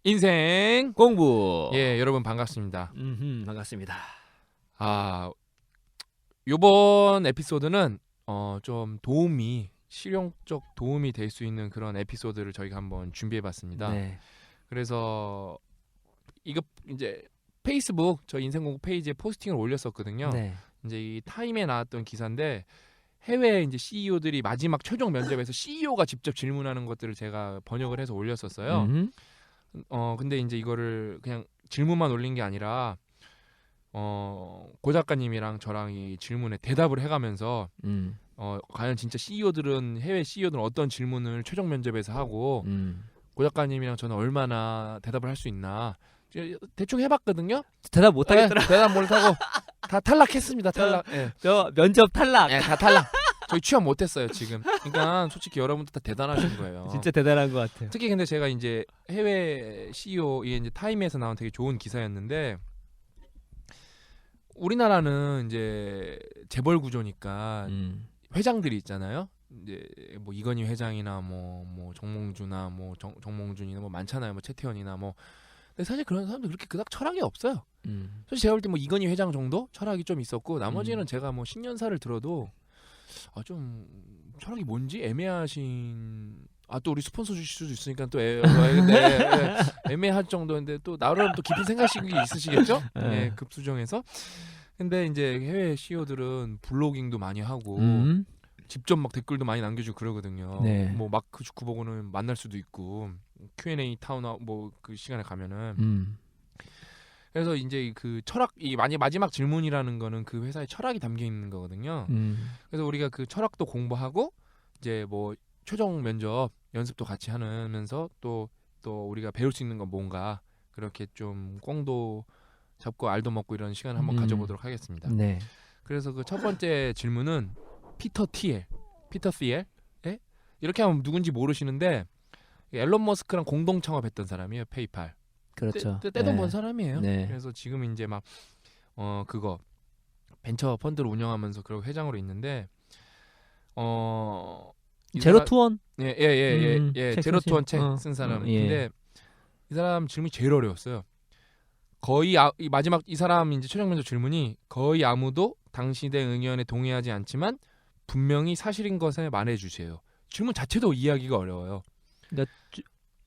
인생 공부. 예 여러분 반갑습니다. 반갑습니다. 요번 에피소드는 좀 실용적 도움이 될 수 있는 그런 에피소드를 저희가 한번 준비해봤습니다. 네. 그래서 이거 이제 페이스북 저희 인생공부 페이지에 포스팅을 올렸었거든요. 네. 이제 이 타임에 나왔던 기사인데 해외 이제 CEO들이 마지막 최종 면접에서 CEO가 직접 질문하는 것들을 제가 번역을 해서 올렸었어요. 근데 이제 이거를 그냥 질문만 올린 게 아니라 고 작가님이랑 저랑 이 질문에 대답을 해가면서 과연 진짜 해외 CEO들은 어떤 질문을 최종 면접에서 하고 고 작가님이랑 저는 얼마나 대답을 할 수 있나 대충 해봤거든요. 대답 못 하겠더라. 대답 못하고 다 탈락했습니다. 탈락. 예. 저 면접 탈락. 예, 다 탈락. 저희 취업 못했어요 지금. 그러니까 솔직히 여러분들 다 대단하신 거예요. 진짜 대단한 것 같아요. 특히 근데 제가 이제 해외 CEO 이게 이제 타임에서 나온 되게 좋은 기사였는데 우리나라는 이제 재벌 구조니까 회장들이 있잖아요. 이제 뭐 이건희 회장이나 뭐 정몽주나 뭐 정몽준이나 뭐 많잖아요. 뭐 최태원이나 뭐. 근데 사실 그런 사람들 그렇게 그닥 철학이 없어요. 사실 제가 볼 때 뭐 이건희 회장 정도 철학이 좀 있었고 나머지는 제가 뭐 10년사를 들어도 좀 철학이 뭔지 애매하신 또 우리 스폰서 주실 수도 있으니까 또 애매할 정도인데 또 나름 또 깊은 생각이 있으시겠죠? 네, 급수정해서. 근데 이제 해외 CEO들은 블로깅도 많이 하고 직접 막 댓글도 많이 남겨주고 그러거든요. 네. 뭐 마크 주크버거는 만날 수도 있고 Q&A 타운하우 뭐 그 시간에 가면은. 그래서 이제 그 철학이 마지막 질문이라는 거는 그 회사의 철학이 담겨 있는 거거든요. 그래서 우리가 그 철학도 공부하고 이제 뭐 최종 면접 연습도 같이 하면서 또 우리가 배울 수 있는 건 뭔가 그렇게 좀 꽁도 잡고 알도 먹고 이런 시간을 한번 가져보도록 하겠습니다. 네. 그래서 그 첫 번째 질문은 피터 thiel 예? 이렇게 하면 누군지 모르시는데 앨런 머스크랑 공동 창업했던 사람이에요. 페이팔. 그렇죠. 떼돈 번 사람이에요. 네. 그래서 지금 이제 막 그거 벤처 펀드를 운영하면서 그런 회장으로 있는데 제로 투원? 예, 제로 투원 책 쓴 사람. 예. 근데 이 사람 질문이 제일 어려웠어요. 거의 이 마지막 이 사람 이제 최종 면접 질문이 거의 아무도 당신의 의견에 동의하지 않지만 분명히 사실인 것을 말해주세요. 질문 자체도 이해하기가 어려워요. 그러니까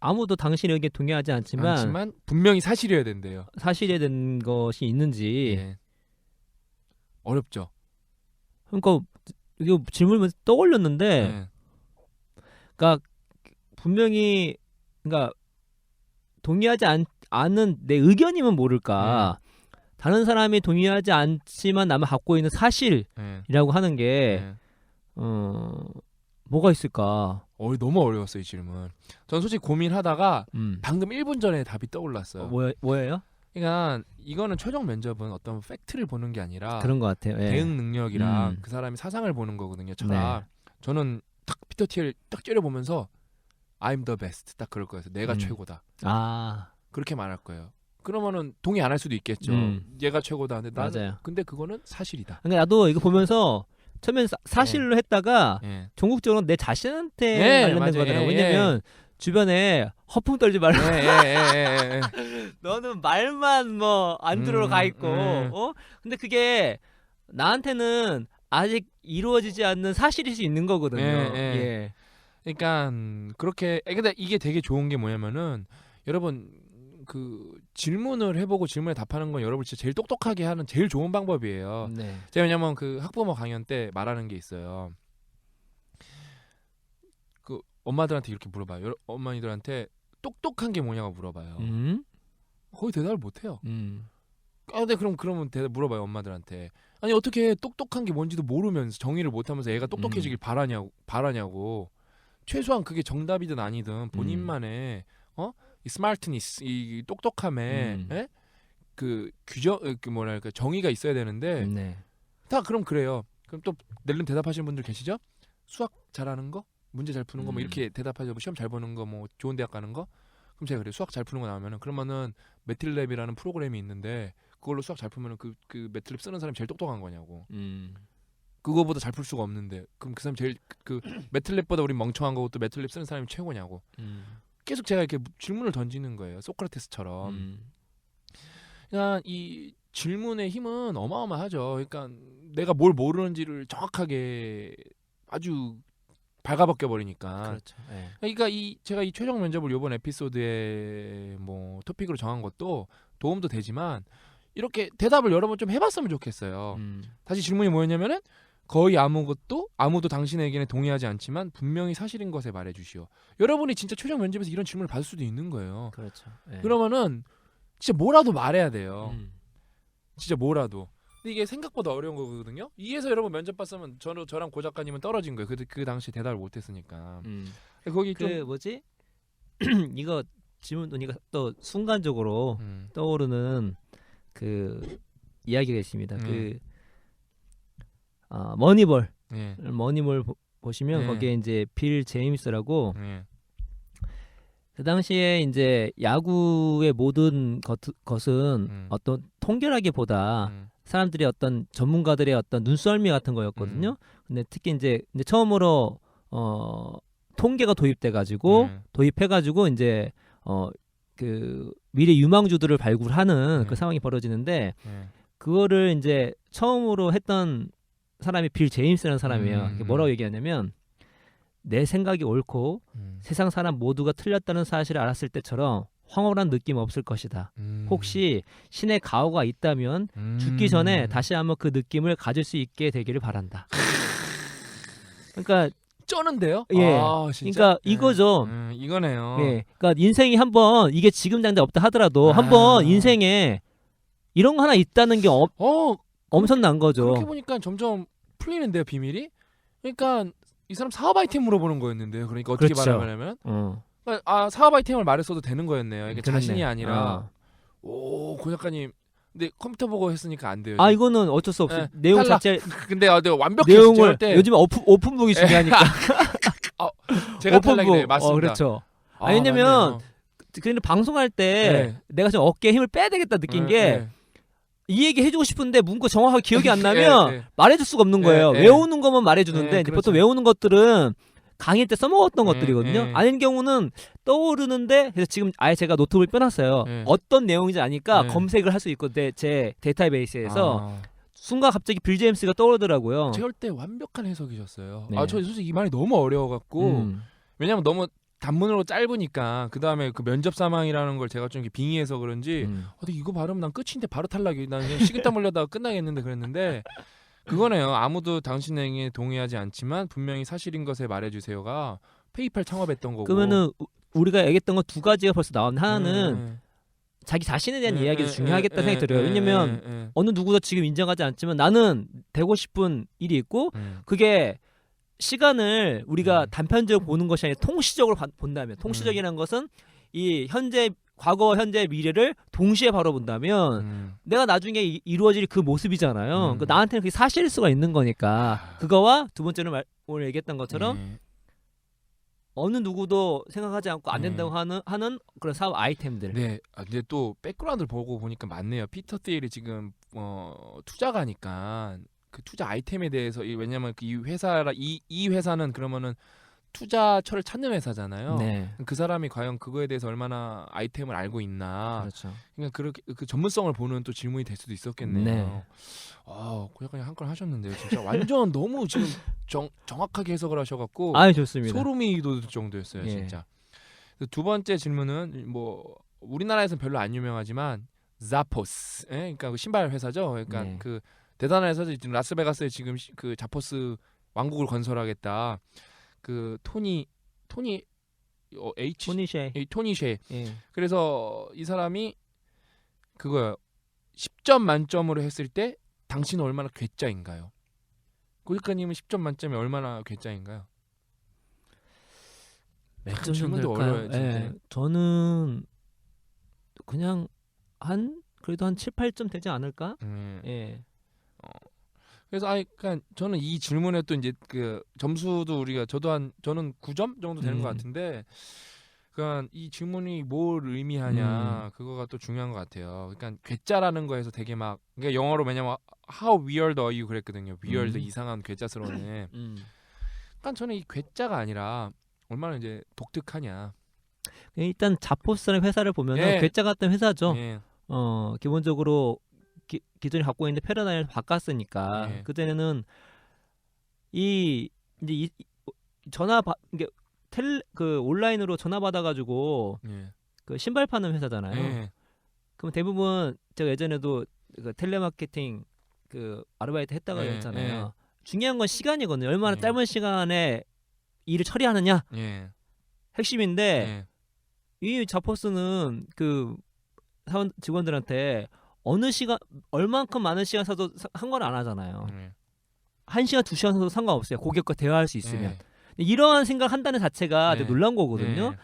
아무도 당신의 의견에 동의하지 않지만 분명히 사실이어야 된대요. 사실에 된 것이 있는지. 예. 어렵죠. 그러니까 이거 질문을 떠올렸는데, 예. 그러니까 분명히 그러니까 동의하지 않는 내 의견이면 모를까. 다른 사람이 동의하지 않지만 나만 갖고 있는 사실이라고 하는 게 뭐가 있을까? 너무 어려웠어요 이 질문. 전 솔직히 고민하다가 방금 1분 전에 답이 떠올랐어요. 뭐예요? 그러니까 이거는 최종 면접은 어떤 팩트를 보는 게 아니라 그런 것 같아요. 예. 대응 능력이랑 그 사람이 사상을 보는 거거든요. 철학. 네. 저는 딱 피터 thiel 딱 째려보면서 I'm the best 딱 그럴 거예요. 내가 최고다. 그렇게 말할 거예요. 그러면은 동의 안 할 수도 있겠죠. 얘가 최고다. 근데 맞아요. 근데 그거는 사실이다. 그러니까 나도 이거 보면서 처음엔 사실로 했다가 예. 종국적으로 내 자신한테 관련된 거더라고요. 왜냐면 주변에 허풍 떨지 말라. 너는 말만 뭐 안 들어가 있고. 근데 그게 나한테는 아직 이루어지지 않는 사실일 수 있는 거거든요. 예. 그러니까 그렇게 근데 이게 되게 좋은 게 뭐냐면은 여러분 그 질문을 해보고 질문에 답하는 건 여러분 진짜 제일 똑똑하게 하는 제일 좋은 방법이에요. 네. 제가 왜냐면 그 학부모 강연 때 말하는 게 있어요. 그 엄마들한테 이렇게 물어봐요. 어머니들한테 똑똑한 게 뭐냐고 물어봐요. 거의 대답을 못해요. 근데 그러면 대답 물어봐요 엄마들한테. 아니 어떻게 똑똑한 게 뭔지도 모르면서 정의를 못하면서 애가 똑똑해지길 바라냐고. 최소한 그게 정답이든 아니든 본인만의 이 스마트니스, 이 똑똑함에 그 규정, 그 뭐랄까 정의가 있어야 되는데 다 그럼 그래요. 그럼 또 낼름 대답하시는 분들 계시죠? 수학 잘하는 거, 문제 잘 푸는 거, 뭐 이렇게 대답하죠. 시험 잘 보는 거, 뭐 좋은 대학 가는 거. 그럼 제가 그래요. 수학 잘 푸는 거 나오면은 그러면은 매틸랩이라는 프로그램이 있는데 그걸로 수학 잘 풀면은 그 매틸랩 쓰는 사람이 제일 똑똑한 거냐고. 그거보다 잘 풀 수가 없는데 그럼 그 사람 제일 그 매틸랩보다 우리 멍청한 거고 또 매틸랩 쓰는 사람이 최고냐고. 계속 제가 이렇게 질문을 던지는 거예요. 소크라테스처럼. 그러니까 이 질문의 힘은 어마어마하죠. 그러니까 내가 뭘 모르는지를 정확하게 아주 발가벗겨 버리니까. 그렇죠. 네. 그러니까 제가 이 최종 면접을 이번 에피소드에 뭐 토픽으로 정한 것도 도움도 되지만 이렇게 대답을 여러 번 좀 해봤으면 좋겠어요. 다시 질문이 뭐였냐면은 거의 아무도 당신의 의견에 동의하지 않지만 분명히 사실인 것에 말해주시오. 여러분이 진짜 최종 면접에서 이런 질문을 받을 수도 있는 거예요. 그렇죠. 네. 그러면은 진짜 뭐라도 말해야 돼요. 진짜 뭐라도. 근데 이게 생각보다 어려운 거거든요. 이에서 여러분 면접 봤으면 저랑 고 작가님은 떨어진 거예요. 그 당시 대답을 못했으니까. 거기 그 좀 뭐지? 이거 질문 보니까 또 순간적으로 떠오르는 그 이야기가 있습니다. 그 머니볼. 예. 머니볼 보시면 예. 거기에 이제 빌 제임스라고 예. 그 당시에 이제 야구의 모든 것은 어떤 통계라기보다 사람들이 어떤 전문가들의 어떤 눈썰미 같은 거였거든요. 근데 특히 이제 처음으로 통계가 도입해가지고 이제 그 미래 유망주들을 발굴하는 그 상황이 벌어지는데 그거를 이제 처음으로 했던 사람이 빌 제임스라는 사람이에요. 이게 뭐라고 얘기하냐면 내 생각이 옳고 세상 사람 모두가 틀렸다는 사실을 알았을 때처럼 황홀한 느낌 없을 것이다. 혹시 신의 가호가 있다면 죽기 전에 다시 한번 그 느낌을 가질 수 있게 되기를 바란다. 그러니까 쩌는데요? 예. 아, 진짜? 그러니까 이거죠. 이거네요. 예. 그러니까 인생이 한번 이게 지금 당장 없다 하더라도 한번 인생에 이런 거 하나 있다는 게 엄청난 거죠. 그렇게 보니까 점점 풀리는데요, 비밀이? 그러니까 이 사람 사업 아이템 물어보는 거였는데요. 그러니까 어떻게 그렇죠. 말하냐면 사업 아이템을 말했어도 되는 거였네요. 이게 그러네. 자신이 아니라 고 작가님 근데 컴퓨터 보고 했으니까 안 돼요. 이거는 어쩔 수 없어요. 네, 내용 탈락. 자체 근데 완벽히 내용을 때 요즘 오픈북이 중요하니까. 제가 탈락이네요. 맞습니다. 그렇죠. 왜냐면 그냥 방송할 때 내가 좀 어깨에 힘을 빼야 되겠다 느낀 게 이 얘기 해주고 싶은데 문구 정확하게 기억이 안 나면 말해줄 수가 없는 거예요. 외우는 것만 말해주는데 이제 보통 외우는 것들은 강의 때 써먹었던 것들이거든요. 아닌 경우는 떠오르는데 그래서 지금 아예 제가 노트북을 빼놨어요. 어떤 내용인지 아니까 검색을 할 수 있고 제 데이터베이스에서 순간 갑자기 빌 제임스가 떠오르더라고요. 제가 볼 때 완벽한 해석이셨어요. 네. 저 솔직히 이 말이 너무 어려워갖고 왜냐면 너무 단문으로 짧으니까 그 다음에 그 면접 상황이라는 걸 제가 좀 이렇게 빙의해서 그런지 이거 발음 난 끝인데 바로 탈락이 난 그냥 식은땀 흘려다가 끝나겠는데 그랬는데 그거네요. 아무도 당신에게 동의하지 않지만 분명히 사실인 것에 말해주세요가 페이팔 창업했던 거고. 그러면은 우리가 얘기했던 거 두 가지가 벌써 나왔는데 하나는 자기 자신에 대한 이야기도 중요하겠다 생각이 들어요. 왜냐면 어느 누구도 지금 인정하지 않지만 나는 되고 싶은 일이 있고 그게 시간을 우리가 단편적으로 보는 것이 아니라 통시적으로 본다면 통시적이라는 것은 이 과거, 현재, 미래를 동시에 바라본다면 내가 나중에 이루어질 그 모습이잖아요. 그러니까 나한테는 그게 사실일 수가 있는 거니까 그거와 두 번째는 오늘 얘기했던 것처럼 어느 누구도 생각하지 않고 안 된다고 하는 그런 사업 아이템들. 네. 근데 또 백그라운드를 보고 보니까 맞네요. 피터 thiel이 지금 투자가니까 그 투자 아이템에 대해서 왜냐면 이 회사는 그러면은 투자처를 찾는 회사잖아요. 네. 그 사람이 과연 그거에 대해서 얼마나 아이템을 알고 있나. 그렇죠. 그러니까 그렇게 그 전문성을 보는 또 질문이 될 수도 있었겠네요. 네. 고 작가님 한 건 하셨는데요. 진짜 완전 너무 지금 정확하게 해석을 하셔갖고 좋습니다. 소름이 돋을 정도였어요, 진짜. 두 번째 질문은 뭐 우리나라에서는 별로 안 유명하지만 자포스, 그러니까 그 신발 회사죠. 그러니까 그 대단한 회사죠. 지금 라스베가스에 지금 그 자포스 왕국을 건설하겠다. 그 토니 셰. 그래서 이 사람이 그거요. 10점 만점으로 했을 때 당신은 얼마나 괴짜인가요? 고 작가님은 10점 만점에 얼마나 괴짜인가요? 몇 질문도 어려워요, 진짜. 저는 그냥 그래도 한 7, 8점 되지 않을까? 그래서 그러니까 저는 이 질문에 또 이제 그 점수도 저는 9점 정도 되는 것 같은데, 그러니까 이 질문이 뭘 의미하냐 그거가 또 중요한 것 같아요. 그러니까 괴짜라는 거에서 되게 막 그러니까 영어로 왜냐면 How weird are you 그랬거든요. weird 이상한 괴짜스러운 애. 그러니까 저는 이 괴짜가 아니라 얼마나 이제 독특하냐. 일단 자포스라는 회사를 보면은 예. 괴짜 같은 회사죠. 예. 기본적으로 기존에 갖고 있는 패러다임을 바꿨으니까 예. 그전에는 이제 이 이게 그 온라인으로 전화 받아가지고 예. 그 신발 파는 회사잖아요. 예. 그럼 대부분 제가 예전에도 그 텔레마케팅 그 아르바이트 했다가 예. 했잖아요. 중요한 건 시간이거든요. 얼마나 예. 짧은 시간에 일을 처리하느냐 예. 핵심인데 예. 이 자포스는 그 사원 직원들한테 어느 시간 얼만큼 많은 시간 써도 상관 안 하잖아요. 1시간 2시간 써도 상관없어요. 고객과 대화할 수 있으면. 예. 이러한 생각을 한다는 자체가 예. 되게 놀라운 거거든요. 예.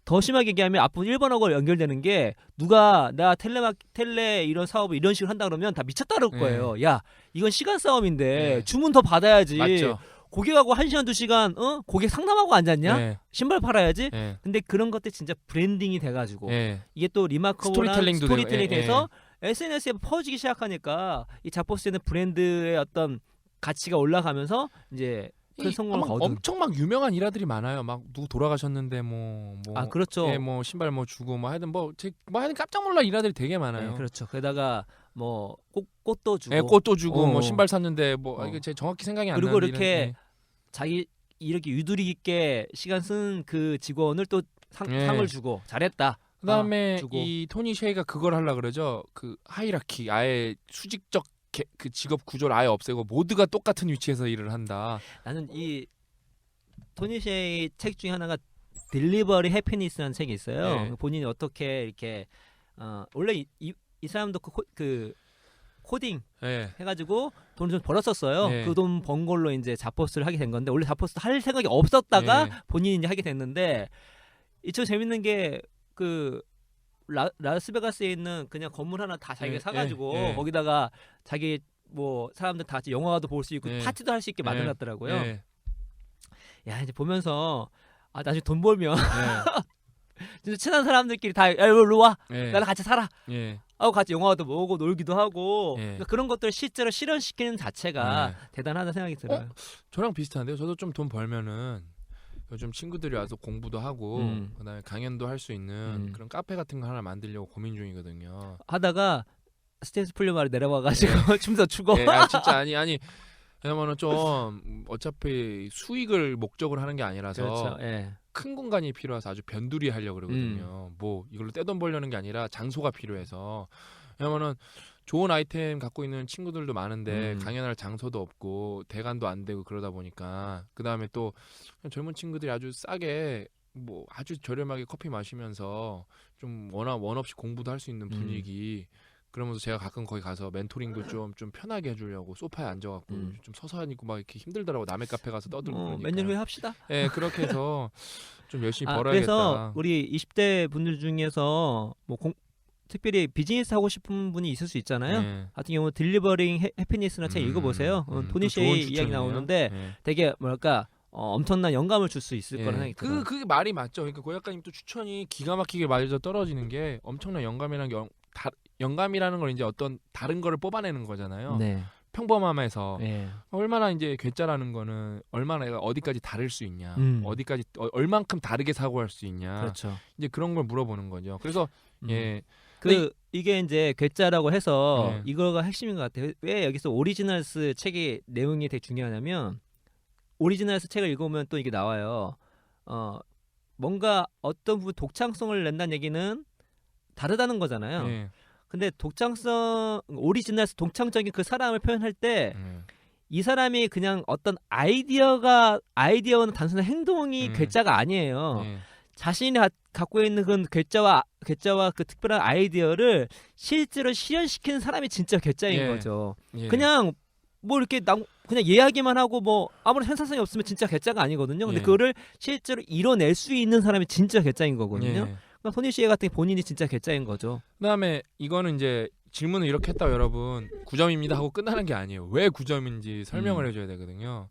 더 심하게 얘기하면 앞으로 1번하고 연결되는 게 누가 나 텔레 이런 사업을 이런 식으로 한다 그러면 다 미쳤다 그럴 거예요. 야 이건 시간 싸움인데 예. 주문 더 받아야지. 맞죠. 고객하고 1시간 2시간 고객 상담하고 앉았냐? 예. 신발 팔아야지. 예. 근데 그런 것들 진짜 브랜딩이 돼가지고 예. 이게 또 리마커블한 스토리텔링도 스토리텔링이 되고, 예. 돼서 SNS에 퍼지기 시작하니까 이 자포스에는 브랜드의 어떤 가치가 올라가면서 이제 큰 성공을 거둔. 엄청 막 유명한 일화들이 많아요. 막 누구 돌아가셨는데 아 그렇죠. 예, 뭐 신발 뭐 주고 뭐 하여튼 하여튼 깜짝 놀랄 일화들이 되게 많아요. 네, 그렇죠. 게다가 뭐 꽃도 주고, 예, 꽃도 주고 뭐 신발 샀는데 이게 제 정확히 생각이 안 나는데 그리고 이렇게 자기 이렇게 유두리 있게 시간 쓴 그 직원을 또 상을 주고 잘했다. 그다음에 주고. 이 토니 셰이가 그걸 하려 그러죠. 그 하이라키 아예 수직적 그 직업 구조를 아예 없애고 모두가 똑같은 위치에서 일을 한다. 나는 이 토니 셰이 책 중에 하나가 딜리버리 해피니스라는 책이 있어요. 네. 본인이 어떻게 이렇게 원래 이 사람도 그 코딩 네. 해가지고 돈을 좀 벌었었어요. 네. 그 돈 번 걸로 이제 자포스를 하게 된 건데 원래 자포스 할 생각이 없었다가 네. 본인이 이제 하게 됐는데 이쪽 재밌는 게 그 라스베가스에 있는 그냥 건물 하나 다 자기가 사가지고 거기다가 자기 뭐 사람들 다 같이 영화도 볼 수 있고 파티도 할 수 있게 만들었더라고요. 야 이제 보면서 나중에 돈 벌면 진짜 친한 사람들끼리 다 일로 와 나랑 같이 살아 하고 같이 영화도 보고 놀기도 하고 그러니까 그런 것들을 실제로 실현시키는 자체가 대단하다는 생각이 들어요. 저랑 비슷한데요. 저도 좀 돈 벌면은 요즘 친구들이 와서 공부도 하고 그다음에 강연도 할 수 있는 그런 카페 같은 거 하나 만들려고 고민 중이거든요. 하다가 스트레스 풀려 말이 내려와가지고 춤도 추고. 진짜 아니 왜냐면은 좀 어차피 수익을 목적으로 하는 게 아니라서 그렇죠. 큰 공간이 필요해서 아주 변두리 하려고 그러거든요. 뭐 이걸로 떼돈 벌려는 게 아니라 장소가 필요해서. 왜냐면은 좋은 아이템 갖고 있는 친구들도 많은데 강연할 장소도 없고 대관도 안 되고 그러다 보니까 그다음에 또 젊은 친구들이 아주 싸게 뭐 아주 저렴하게 커피 마시면서 좀 원 없이 공부도 할 수 있는 분위기. 그러면서 제가 가끔 거기 가서 멘토링도 좀 편하게 해주려고 소파에 앉아갖고 좀 서서 하니까 막 이렇게 힘들더라고. 남의 카페 가서 떠들고 그러니까. 몇 년 후에 합시다. 예, 그렇게 해서 좀 열심히 벌어야겠다. 그래서 우리 20대 분들 중에서 뭐 특별히 비즈니스 하고 싶은 분이 있을 수 있잖아요. 같은 경우 딜리버링 해피니스나 책 읽어보세요. 토니 셰이 이야기 나오는데 되게 뭐랄까 엄청난 영감을 줄 수 있을 거라는 생각이 들어요. 그게 말이 맞죠. 그러니까 고 작가님 또 추천이 기가 막히게 맞아 떨어지는 게 엄청난 영감이라는 걸 이제 어떤 다른 거를 뽑아내는 거잖아요. 평범함에서 얼마나 이제 괴짜라는 거는 얼마나 어디까지 다를 수 있냐, 어디까지 얼만큼 다르게 사고할 수 있냐, 그렇죠. 이제 그런 걸 물어보는 거죠. 그래서 이게 이제 괴짜라고 해서 이거가 핵심인 것 같아요. 왜 여기서 오리지널스 책의 내용이 되게 중요하냐면 오리지널스 책을 읽으면 또 이게 나와요. 뭔가 어떤 부분 독창성을 낸다는 얘기는 다르다는 거잖아요. 근데 오리지널스 독창적인 그 사람을 표현할 때 이 사람이 그냥 어떤 아이디어는 단순한 행동이 괴짜가 아니에요. 자신이 갖고 있는 그 괴짜와 그 특별한 아이디어를 실제로 실현시키는 사람이 진짜 괴짜인 거죠. 그냥 뭐 이렇게 그냥 이야기만 하고 뭐 아무런 현상성이 없으면 진짜 괴짜가 아니거든요. 근데 그거를 실제로 이뤄낼 수 있는 사람이 진짜 괴짜인 거거든요. 그러니까 토니 셰이 같은 게 본인이 진짜 괴짜인 거죠. 그다음에 이거는 이제 질문을 이렇게 했다 여러분 9점입니다 하고 끝나는 게 아니에요. 왜 9점인지 설명을 해줘야 되거든요.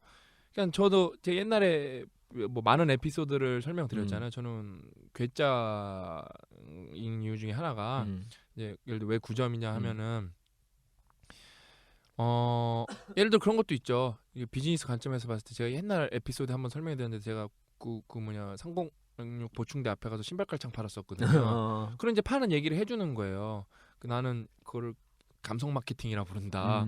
그러니까 저도 제 옛날에 뭐 많은 에피소드를 설명드렸잖아요. 저는 괴짜인 이유 중에 하나가 이제 예를 들어 왜 9점이냐 하면은 예를 들어 그런 것도 있죠. 이게 비즈니스 관점에서 봤을 때 제가 옛날 에피소드 한번 설명해 드렸는데 제가 그 보충대 앞에 가서 신발 깔창 팔았었거든요. 그런 이제 파는 얘기를 해주는 거예요. 나는 그거를 감성 마케팅이라고 부른다.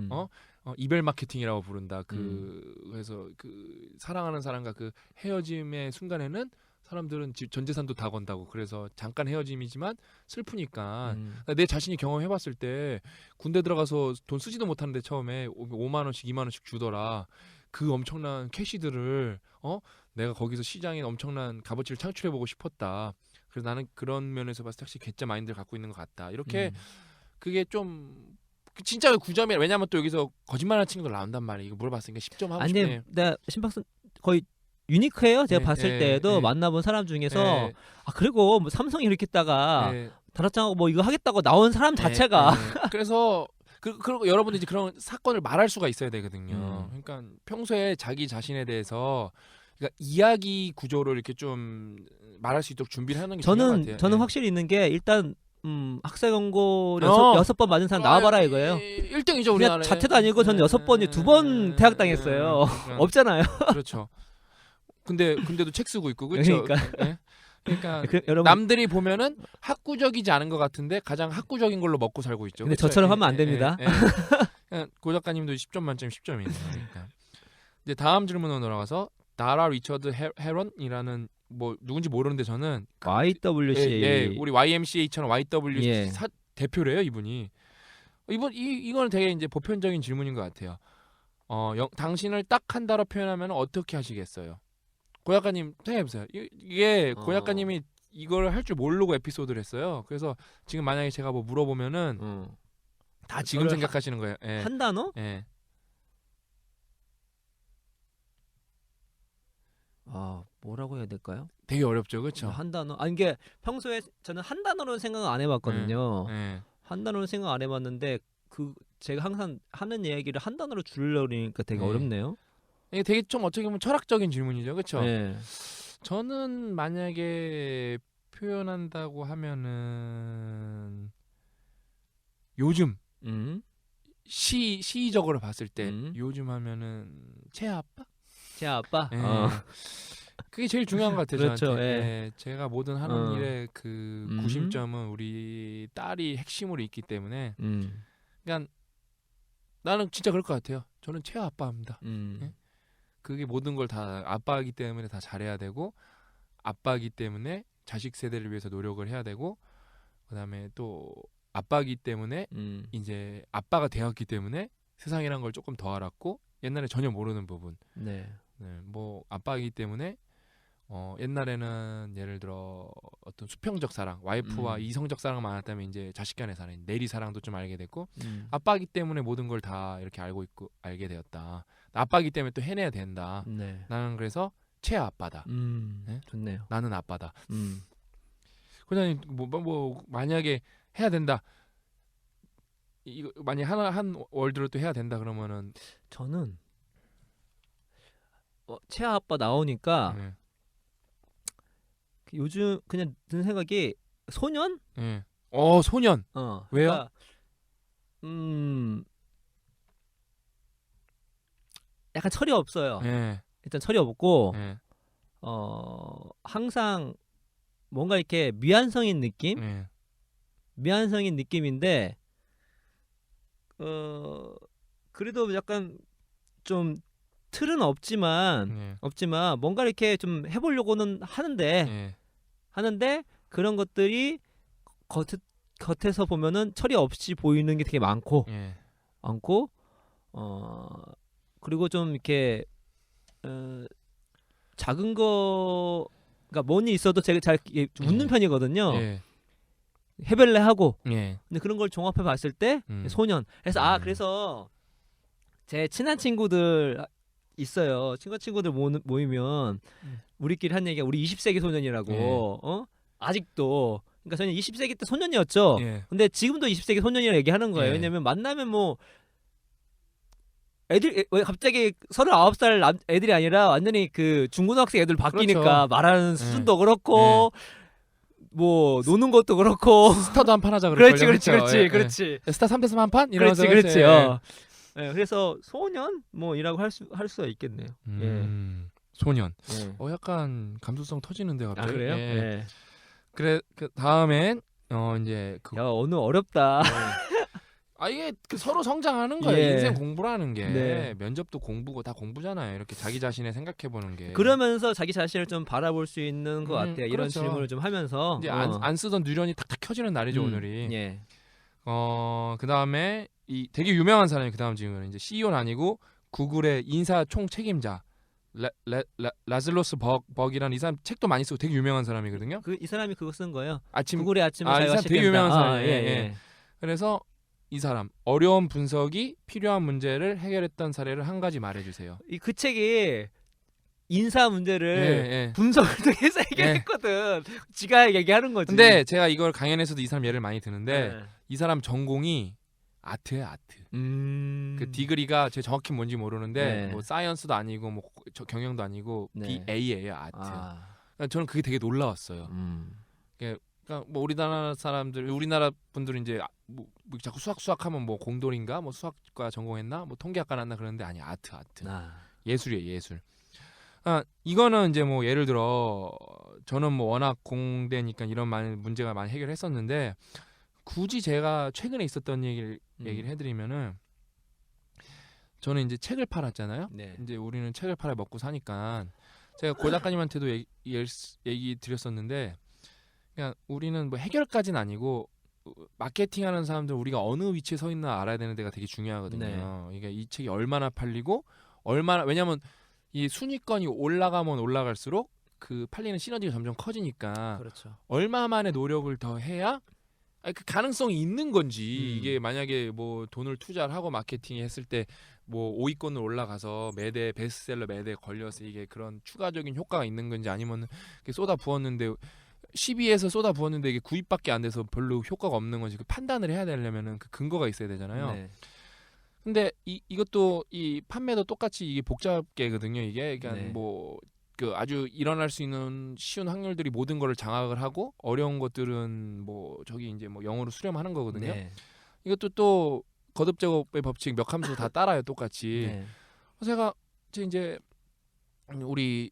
이별 마케팅이라고 부른다. 그래서 그 사랑하는 사람과 그 헤어짐의 순간에는 사람들은 전 재산도 다 건다고. 그래서 잠깐 헤어짐이지만 슬프니까 내 자신이 경험해봤을 때 군대 들어가서 돈 쓰지도 못하는데 처음에 5만 원씩 2만 원씩 주더라. 그 엄청난 캐시들을 내가 거기서 시장에 엄청난 값어치를 창출해보고 싶었다. 그래서 나는 그런 면에서 봤을 때 확실히 괴짜 마인드를 갖고 있는 것 같다. 이렇게 그게 좀 진짜 9점이야. 왜냐면 또 여기서 거짓말하는 친구들 나온단 말이야. 이거 물어봤으니까 10점 하고 싶네. 아니, 내가 심박수 거의 유니크해요. 제가 봤을 때도 만나본 사람 중에서 그리고 뭐 삼성이 이렇게 했다가 다락장하고 뭐 이거 하겠다고 나온 사람 자체가 그래서 그리고 여러분들이 이제 그런 사건을 말할 수가 있어야 되거든요. 그러니까 평소에 자기 자신에 대해서 그러니까 이야기 구조를 이렇게 좀 말할 수 있도록 준비를 하는 게 중요한 것 같아요. 저는 확실히 있는 게 일단 학사 경고 6번 맞은 사람 나와봐라 이거예요. 1등이죠 우리나라에. 자퇴도 아니고 저는 6번이 2번 퇴학 당했어요. 없잖아요. 그렇죠. 근데도 책 쓰고 있고 그렇죠. 그러니까 여러분, 남들이 보면은 학구적이지 않은 것 같은데 가장 학구적인 걸로 먹고 살고 있죠. 근데 그쵸? 저처럼 하면 안 됩니다. 고 작가님도 10점 만점 10점이네요. 그러니까. 이제 다음 질문으로 돌아가서 나라 리처드 헤런이라는 뭐 누군지 모르는데 저는 YWCA 우리 YMCA처럼 YWCA 대표래요 이분이. 이거는 되게 이제 보편적인 질문인 것 같아요. 당신을 딱 한 단어로 표현하면 어떻게 하시겠어요? 고 작가님 생각해보세요. 이게 고 작가님이 이걸 할 줄 모르고 에피소드를 했어요. 그래서 지금 만약에 제가 뭐 물어보면은 다 지금 생각하시는 거예요. 한 단어? 뭐라고 해야 될까요? 되게 어렵죠, 그렇죠? 한 단어. 이게 평소에 저는 한 단어로는 생각 안 해봤거든요. 한 단어로는 생각 안 해봤는데 제가 항상 하는 이야기를 한 단어로 줄이려고 그러니까 되게 어렵네요. 이게 되게 좀 어떻게 보면 철학적인 질문이죠, 그렇죠? 저는 만약에 표현한다고 하면은 요즘 시적으로 봤을 때 요즘 하면은 최아빠? 최아빠? 그게 제일 중요한 것 같아요. 그렇죠. 저한테. 제가 모든 하는 일의 그 구심점은 우리 딸이 핵심으로 있기 때문에 그러니까 나는 진짜 그럴 것 같아요. 저는 최아빠입니다. 그게 모든 걸 다 아빠이기 때문에 다 잘해야 되고 아빠이기 때문에 자식 세대를 위해서 노력을 해야 되고 그다음에 또 아빠이기 때문에 이제 아빠가 되었기 때문에 세상이란 걸 조금 더 알았고 옛날에 전혀 모르는 부분. 뭐 아빠이기 때문에 옛날에는 예를 들어 어떤 수평적 사랑, 와이프와 이성적 사랑만 많았다면 이제 자식 간의 사랑, 내리 사랑도 좀 알게 됐고 아빠이기 때문에 모든 걸 다 이렇게 알게 되었다. 아빠이기 때문에 또 해내야 된다. 나는 그래서 최아빠다. 좋네요. 나는 아빠다. 그냥 뭐 만약에 해야 된다. 이거 만약 한 월드로 또 해야 된다 그러면은 저는 최아빠 나오니까 요즘 그냥 드는 생각이 소년? 소년. 왜요? 그러니까, 약간 철이 없어요. 일단 철이 없고 항상 뭔가 이렇게 미완성인 느낌? 미완성인 느낌인데 그래도 약간 좀 틀은 없지만 뭔가 이렇게 좀 해보려고는 하는데 그런 것들이 겉에서 보면은 철이 없이 보이는 게 되게 많고 그리고 좀 이렇게 작은 거가 뭐니 있어도 제가 잘 웃는 편이거든요. 해변래 하고 근데 그런 걸 종합해 봤을 때 소년. 그래서 그래서 제 친한 친구들 있어요. 친구들 모이면 우리끼리 한 얘기가 우리 20세기 소년이라고. 아직도. 그러니까 저는 20세기 때 소년이었죠. 근데 지금도 20세기 소년이라고 얘기하는 거예요. 왜냐면 만나면 뭐 애들 왜 갑자기 39살 애들이 아니라 완전히 그 중고등학생 애들 바뀌니까 그렇죠. 말하는 수준도 그렇고 뭐 노는 것도 그렇고 스타도 한 판 하자 그렇지. 스타 3대서 한 판? 그렇지. 그래서 소년 뭐이라고 할 수가 있겠네요. 소년. 약간 감수성 터지는데 갑자기. 그래요? 예. 네. 그래 그 다음엔 이제 야 언어 어렵다. 이게 서로 성장하는 거예요. 예. 인생 공부라는 게 네. 면접도 공부고 다 공부잖아요. 이렇게 자기 자신을 생각해 보는 게. 그러면서 자기 자신을 좀 바라볼 수 있는 것 같아요. 이런 그렇죠. 질문을 좀 하면서 이제 안 쓰던 뉴런이 탁탁 켜지는 날이죠 오늘이. 예. 그 다음에 이 되게 유명한 사람이 그 다음 질문은 이제 CEO는 아니고 구글의 인사 총 책임자 라슬로스 버기라는 이 사람 책도 많이 쓰고 되게 유명한 사람이거든요. 이 사람이 그거 쓴 거예요. 아침 구글의 아침을 이 자유화 사람 되게 유명한 사람이에요. 예. 그래서 이 사람 어려운 분석이 필요한 문제를 해결했던 사례를 한 가지 말해주세요. 그 책이 인사 문제를 분석을 통해서 해결했거든. 지가 얘기하는 거지. 근데 제가 이걸 강연에서도 이 사람 예를 많이 드는데 이 사람 전공이 아트예요, 아트. 그 디그리가 제가 정확히 뭔지 모르는데 뭐 사이언스도 아니고 뭐 경영도 아니고 BA예요, 아트. 저는 그게 되게 놀라웠어요. 그러니까 뭐 우리나라 분들은 이제 뭐 자꾸 수학하면 뭐 공돌인가 뭐 수학과 전공했나 뭐 통계학과 났나 그러는데 아니 아트. 예술이에요, 예술. 이거는 이제 뭐 예를 들어 저는 뭐 워낙 공대니까 이런 문제가 많이 해결했었는데 굳이 제가 최근에 있었던 얘기를 해드리면은 저는 이제 책을 팔았잖아요. 이제 우리는 책을 팔아 먹고 사니까 제가 고 작가님한테도 얘기 드렸었는데 그냥 우리는 뭐 해결까지는 아니고 마케팅하는 사람들 우리가 어느 위치에 서 있나 알아야 되는 데가 되게 중요하거든요. 그러니까 이 책이 얼마나 팔리고 왜냐면 이 순위권이 올라가면 올라갈수록 그 팔리는 시너지가 점점 커지니까 그렇죠. 얼마만의 노력을 더 해야 그 가능성이 있는 건지 이게 만약에 뭐 돈을 투자를 하고 마케팅 했을 때 뭐 5위권으로 올라가서 매대 베스트셀러 매대에 걸려서 이게 그런 추가적인 효과가 있는 건지 아니면 쏟아 부었는데 10위에서 쏟아 부었는데 이게 9위밖에 안 돼서 별로 효과가 없는 건지 그 판단을 해야 되려면은 그 근거가 있어야 되잖아요. 근데 이것도 이 판매도 똑같이 이게 복잡계거든요. 이게 그러니까 뭐 그 아주 일어날 수 있는 쉬운 확률들이 모든 거를 장악을 하고 어려운 것들은 뭐 저기 이제 뭐 영어로 수렴하는 거거든요. 이것도 또 거듭 제곱의 법칙 몇 함수 다 따라요 똑같이. 제가 이제 우리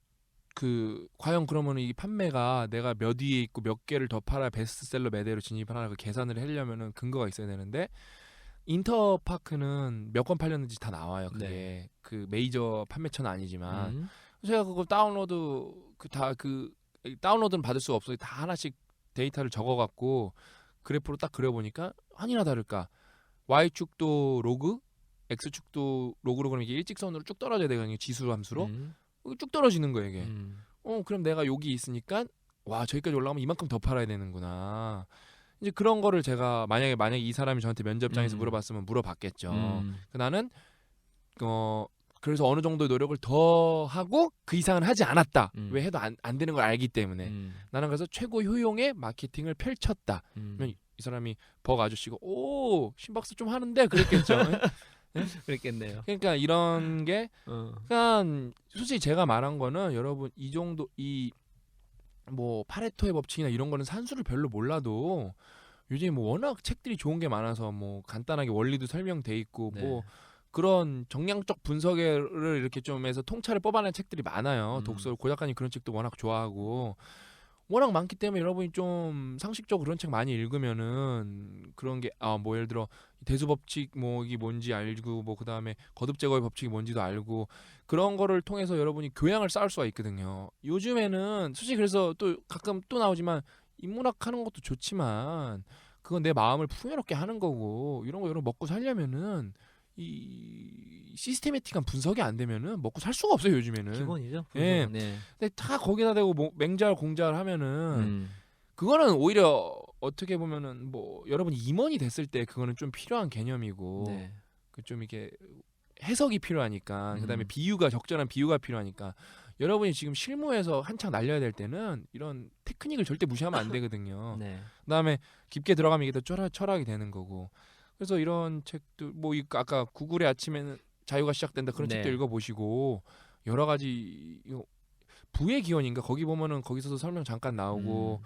그 과연 그러면 이 판매가 내가 몇 위에 있고 몇 개를 더 팔아야 베스트셀러 매대로 진입하나 그 계산을 하려면은 근거가 있어야 되는데 인터파크는 몇 권 팔렸는지 다 나와요. 그게 그 메이저 판매처는 아니지만 제가 그거 다운로드는 받을 수가 없어요. 다 하나씩 데이터를 적어갖고 그래프로 딱 그려보니까 아니나 다를까 Y축도 로그, X축도 로그로 그러면 이게 일직선으로 쭉 떨어져야 되거든요. 지수 함수로 쭉 떨어지는 거예요 이게. 그럼 내가 여기 있으니까 와 저기까지 올라가면 이만큼 더 팔아야 되는구나. 이제 그런 거를 제가 만약에 이 사람이 저한테 면접장에서 물어봤으면 물어봤겠죠. 나는 그래서 어느 정도의 노력을 더 하고 그 이상은 하지 않았다. 왜 해도 안 되는 걸 알기 때문에 나는 그래서 최고 효용의 마케팅을 펼쳤다. 그러면 이 사람이 버거 아저씨가 오 심박수 좀 하는데 그랬겠죠. 그랬겠네요. 그러니까 이런 게 그러니까 솔직히 제가 말한 거는 여러분 이 정도 뭐 파레토의 법칙이나 이런 거는 산수를 별로 몰라도 요즘 뭐 워낙 책들이 좋은 게 많아서 뭐 간단하게 원리도 설명돼 있고 뭐 그런 정량적 분석을 이렇게 좀 해서 통찰을 뽑아낸 책들이 많아요. 독서 고 작가님 그런 책도 워낙 좋아하고 워낙 많기 때문에 여러분이 좀 상식적으로 그런 책 많이 읽으면은 그런 게 뭐 예를 들어 대수 법칙 뭐 이게 뭔지 알고 뭐 그다음에 거듭 제거의 법칙이 뭔지도 알고 그런 거를 통해서 여러분이 교양을 쌓을 수가 있거든요. 요즘에는 솔직히 그래서 또 가끔 또 나오지만 인문학 하는 것도 좋지만 그건 내 마음을 풍요롭게 하는 거고 이런 거 여러분 먹고 살려면은 이 시스테매틱한 분석이 안 되면은 먹고 살 수가 없어요 요즘에는. 기본이죠. 예. 근데 다 거기다 대고 뭐 맹자를 공자를 하면은 그거는 오히려 어떻게 보면은 뭐 여러분이 임원이 됐을 때 그거는 좀 필요한 개념이고 그 좀 이게 해석이 필요하니까 그다음에 적절한 비유가 필요하니까 여러분이 지금 실무에서 한창 날려야 될 때는 이런 테크닉을 절대 무시하면 안 되거든요. 그다음에 깊게 들어가면 이게 더 철학이 되는 거고. 그래서 이런 책도 뭐 아까 구글의 아침에는 자유가 시작된다 그런 책도 읽어보시고 여러 가지 부의 기원인가 거기 보면은 거기서도 설명 잠깐 나오고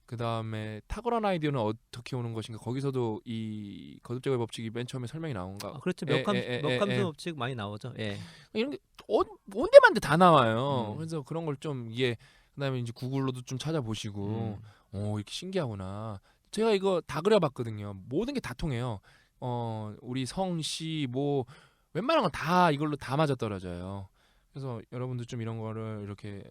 그 다음에 탁월한 아이디어는 어떻게 오는 것인가. 거기서도 이 거듭 제거의 법칙이 맨 처음에 설명이 나온가. 그렇죠. 몇감수 법칙 많이 나오죠. 이런 게 온데만데 다 나와요. 그래서 그런 걸 좀 이게 그다음에 이제 구글로도 좀 찾아보시고 이렇게 신기하구나. 제가 이거 다 그려봤거든요. 모든 게 다 통해요. 우리 성씨 뭐 웬만한 건 다 이걸로 다 맞아 떨어져요. 그래서 여러분도 좀 이런 거를 이렇게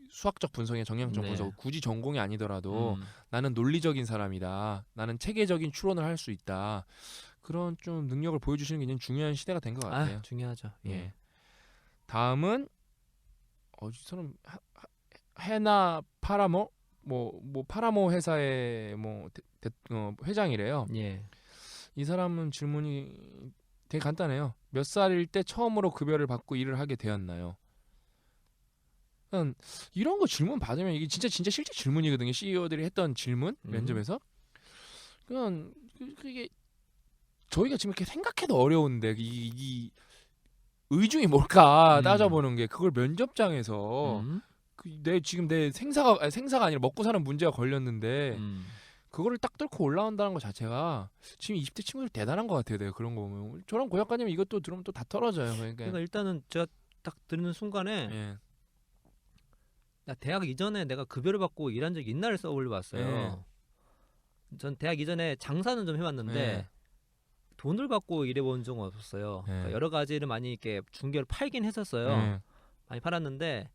수학적 분석에 정량적 분석, 굳이 전공이 아니더라도 나는 논리적인 사람이다. 나는 체계적인 추론을 할 수 있다. 그런 좀 능력을 보여주시는 게 굉장히 중요한 시대가 된 것 같아요. 중요하죠. 예. 다음은 이 사람 해나 파라모 뭐 파라모 회사의 회장이래요. 예. 이 사람은 질문이 되게 간단해요. 몇 살일 때 처음으로 급여를 받고 일을 하게 되었나요? 이런 거 질문 받으면 이게 진짜 실제 질문이거든요. CEO들이 했던 질문 면접에서. 그냥 그게 저희가 지금 이렇게 생각해도 어려운데 이 의중이 뭘까 따져보는 게 그걸 면접장에서 지금 내 생사가 아니라 먹고 사는 문제가 걸렸는데 그거를 딱 뚫고 올라온다는 것 자체가 지금 20대 친구들 대단한 것 같아요. 내가 그런 거 보면 저랑 고약관님 이것도 들으면 또 다 떨어져요. 그러니까 일단은 제가 딱 듣는 순간에 나 대학 이전에 내가 급여를 받고 일한 적이 있나를 써올려봤어요. 전 대학 이전에 장사는 좀 해봤는데 돈을 받고 일해본 적은 없었어요. 그러니까 여러 가지를 많이 이렇게 중개를 팔긴 했었어요. 많이 팔았는데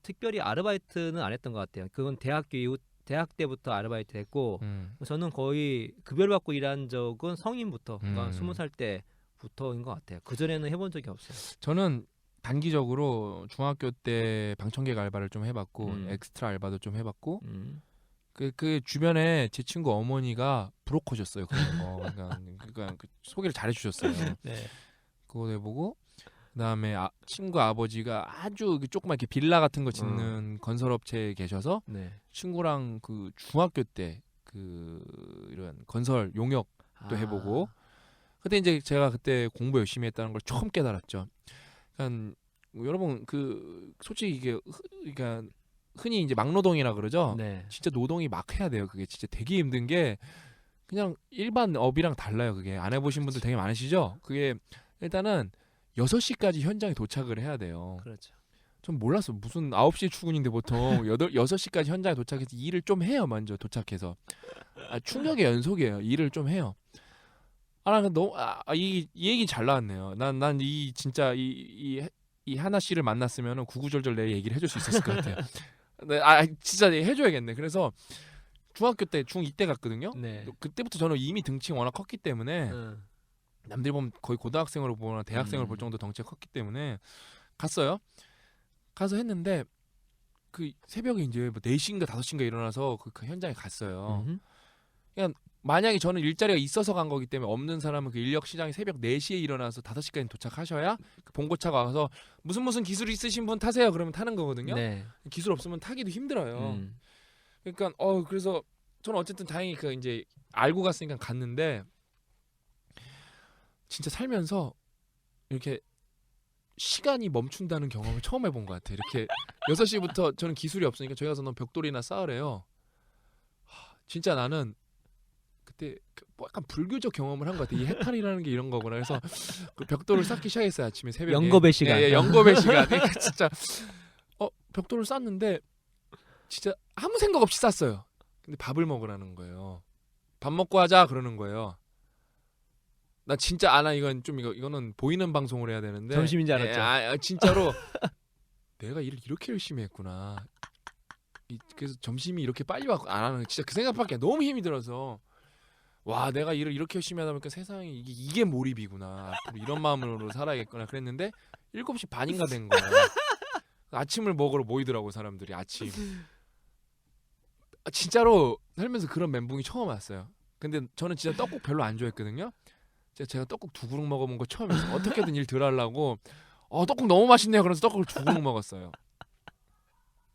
특별히 아르바이트는 안 했던 것 같아요. 그건 대학 때부터 아르바이트 했고 저는 거의 급여를 받고 일한 적은 성인부터 그러니까 20살 때부터인 것 같아요. 그전에는 해본 적이 없어요. 저는 단기적으로 중학교 때 방청객 알바를 좀 해봤고 엑스트라 알바도 좀 해봤고 그 주변에 제 친구 어머니가 브로커셨어요. 그런 거. 그러니까 소개를 잘해주셨어요. 그거 해보고 그다음에 친구 아버지가 아주 조그만 이렇게 빌라 같은 거 짓는 건설업체에 계셔서 친구랑 그 중학교 때 그 이런 건설 용역도 해보고 그때 이제 제가 그때 공부 열심히 했다는 걸 처음 깨달았죠. 그러니까 여러분 그 솔직히 이게 그러니까 흔히 이제 막노동이라 그러죠. 진짜 노동이 막 해야 돼요. 그게 진짜 되게 힘든 게 그냥 일반 업이랑 달라요. 그게 안 해보신 분들 되게 많으시죠. 그게 일단은 6시까지 현장에 도착을 해야 돼요. 그렇죠. 전 몰랐어. 무슨 9시에 출근인데 보통 6시까지 현장에 도착해서 일을 좀 해요. 먼저 도착해서. 충격의 연속이에요. 일을 좀 해요. 이 얘기 잘 나왔네요. 난 이 진짜 이 하나 씨를 만났으면 구구절절 내 얘기를 해줄 수 있었을 것 같아요. 진짜 해줘야겠네. 그래서 중학교 때 중2 때 갔거든요. 그때부터 저는 이미 등치가 워낙 컸기 때문에 남들 보면 거의 고등학생으로 보거나 대학생으로 볼 정도 덩치가 컸기 때문에 갔어요. 가서 했는데 그 새벽에 이제 뭐 4시인가 5시인가 일어나서 그 현장에 갔어요. 그냥 만약에 저는 일자리가 있어서 간 거기 때문에 없는 사람은 그 인력 시장에 새벽 4시에 일어나서 5시까지 도착하셔야 그 봉고차가 와서 무슨 기술 있으신 분 타세요. 그러면 타는 거거든요. 기술 없으면 타기도 힘들어요. 그러니까 그래서 저는 어쨌든 다행히 그 이제 알고 갔으니까 갔는데 진짜 살면서 이렇게 시간이 멈춘다는 경험을 처음 해본 것 같아요. 이렇게 6시부터 저는 기술이 없으니까 저희 가서 넌 벽돌이나 쌓으래요. 진짜 나는 그때 약간 불교적 경험을 한 것 같아요. 이 해탈이라는 게 이런 거구나. 그래서 그 벽돌을 쌓기 시작했어요. 아침에 새벽에. 영겁의 시간. 영겁의 시간. 그러니까 진짜 벽돌을 쌓는데 진짜 아무 생각 없이 쌓았어요. 근데 밥을 먹으라는 거예요. 밥 먹고 하자 그러는 거예요. 나 진짜 이건 좀 이거는 보이는 방송을 해야 되는데 점심인 줄 알았죠. 진짜로 내가 일을 이렇게 열심히 했구나. 그래서 점심이 이렇게 빨리 왔고 안 하는 진짜 그 생각밖에 너무 힘이 들어서 와 내가 일을 이렇게 열심히 하다 보니까 세상에 이게 몰입이구나. 앞으로 이런 마음으로 살아야겠구나. 그랬는데 7시 반인가 된 거야. 아침을 먹으러 모이더라고 사람들이 아침. 진짜로 살면서 그런 멘붕이 처음 왔어요. 근데 저는 진짜 떡국 별로 안 좋아했거든요. 제가 떡국 2그릇 먹어본 거 처음이었어요. 어떻게든 일 덜 하려고 떡국 너무 맛있네요. 그래서 떡국을 2그릇 먹었어요.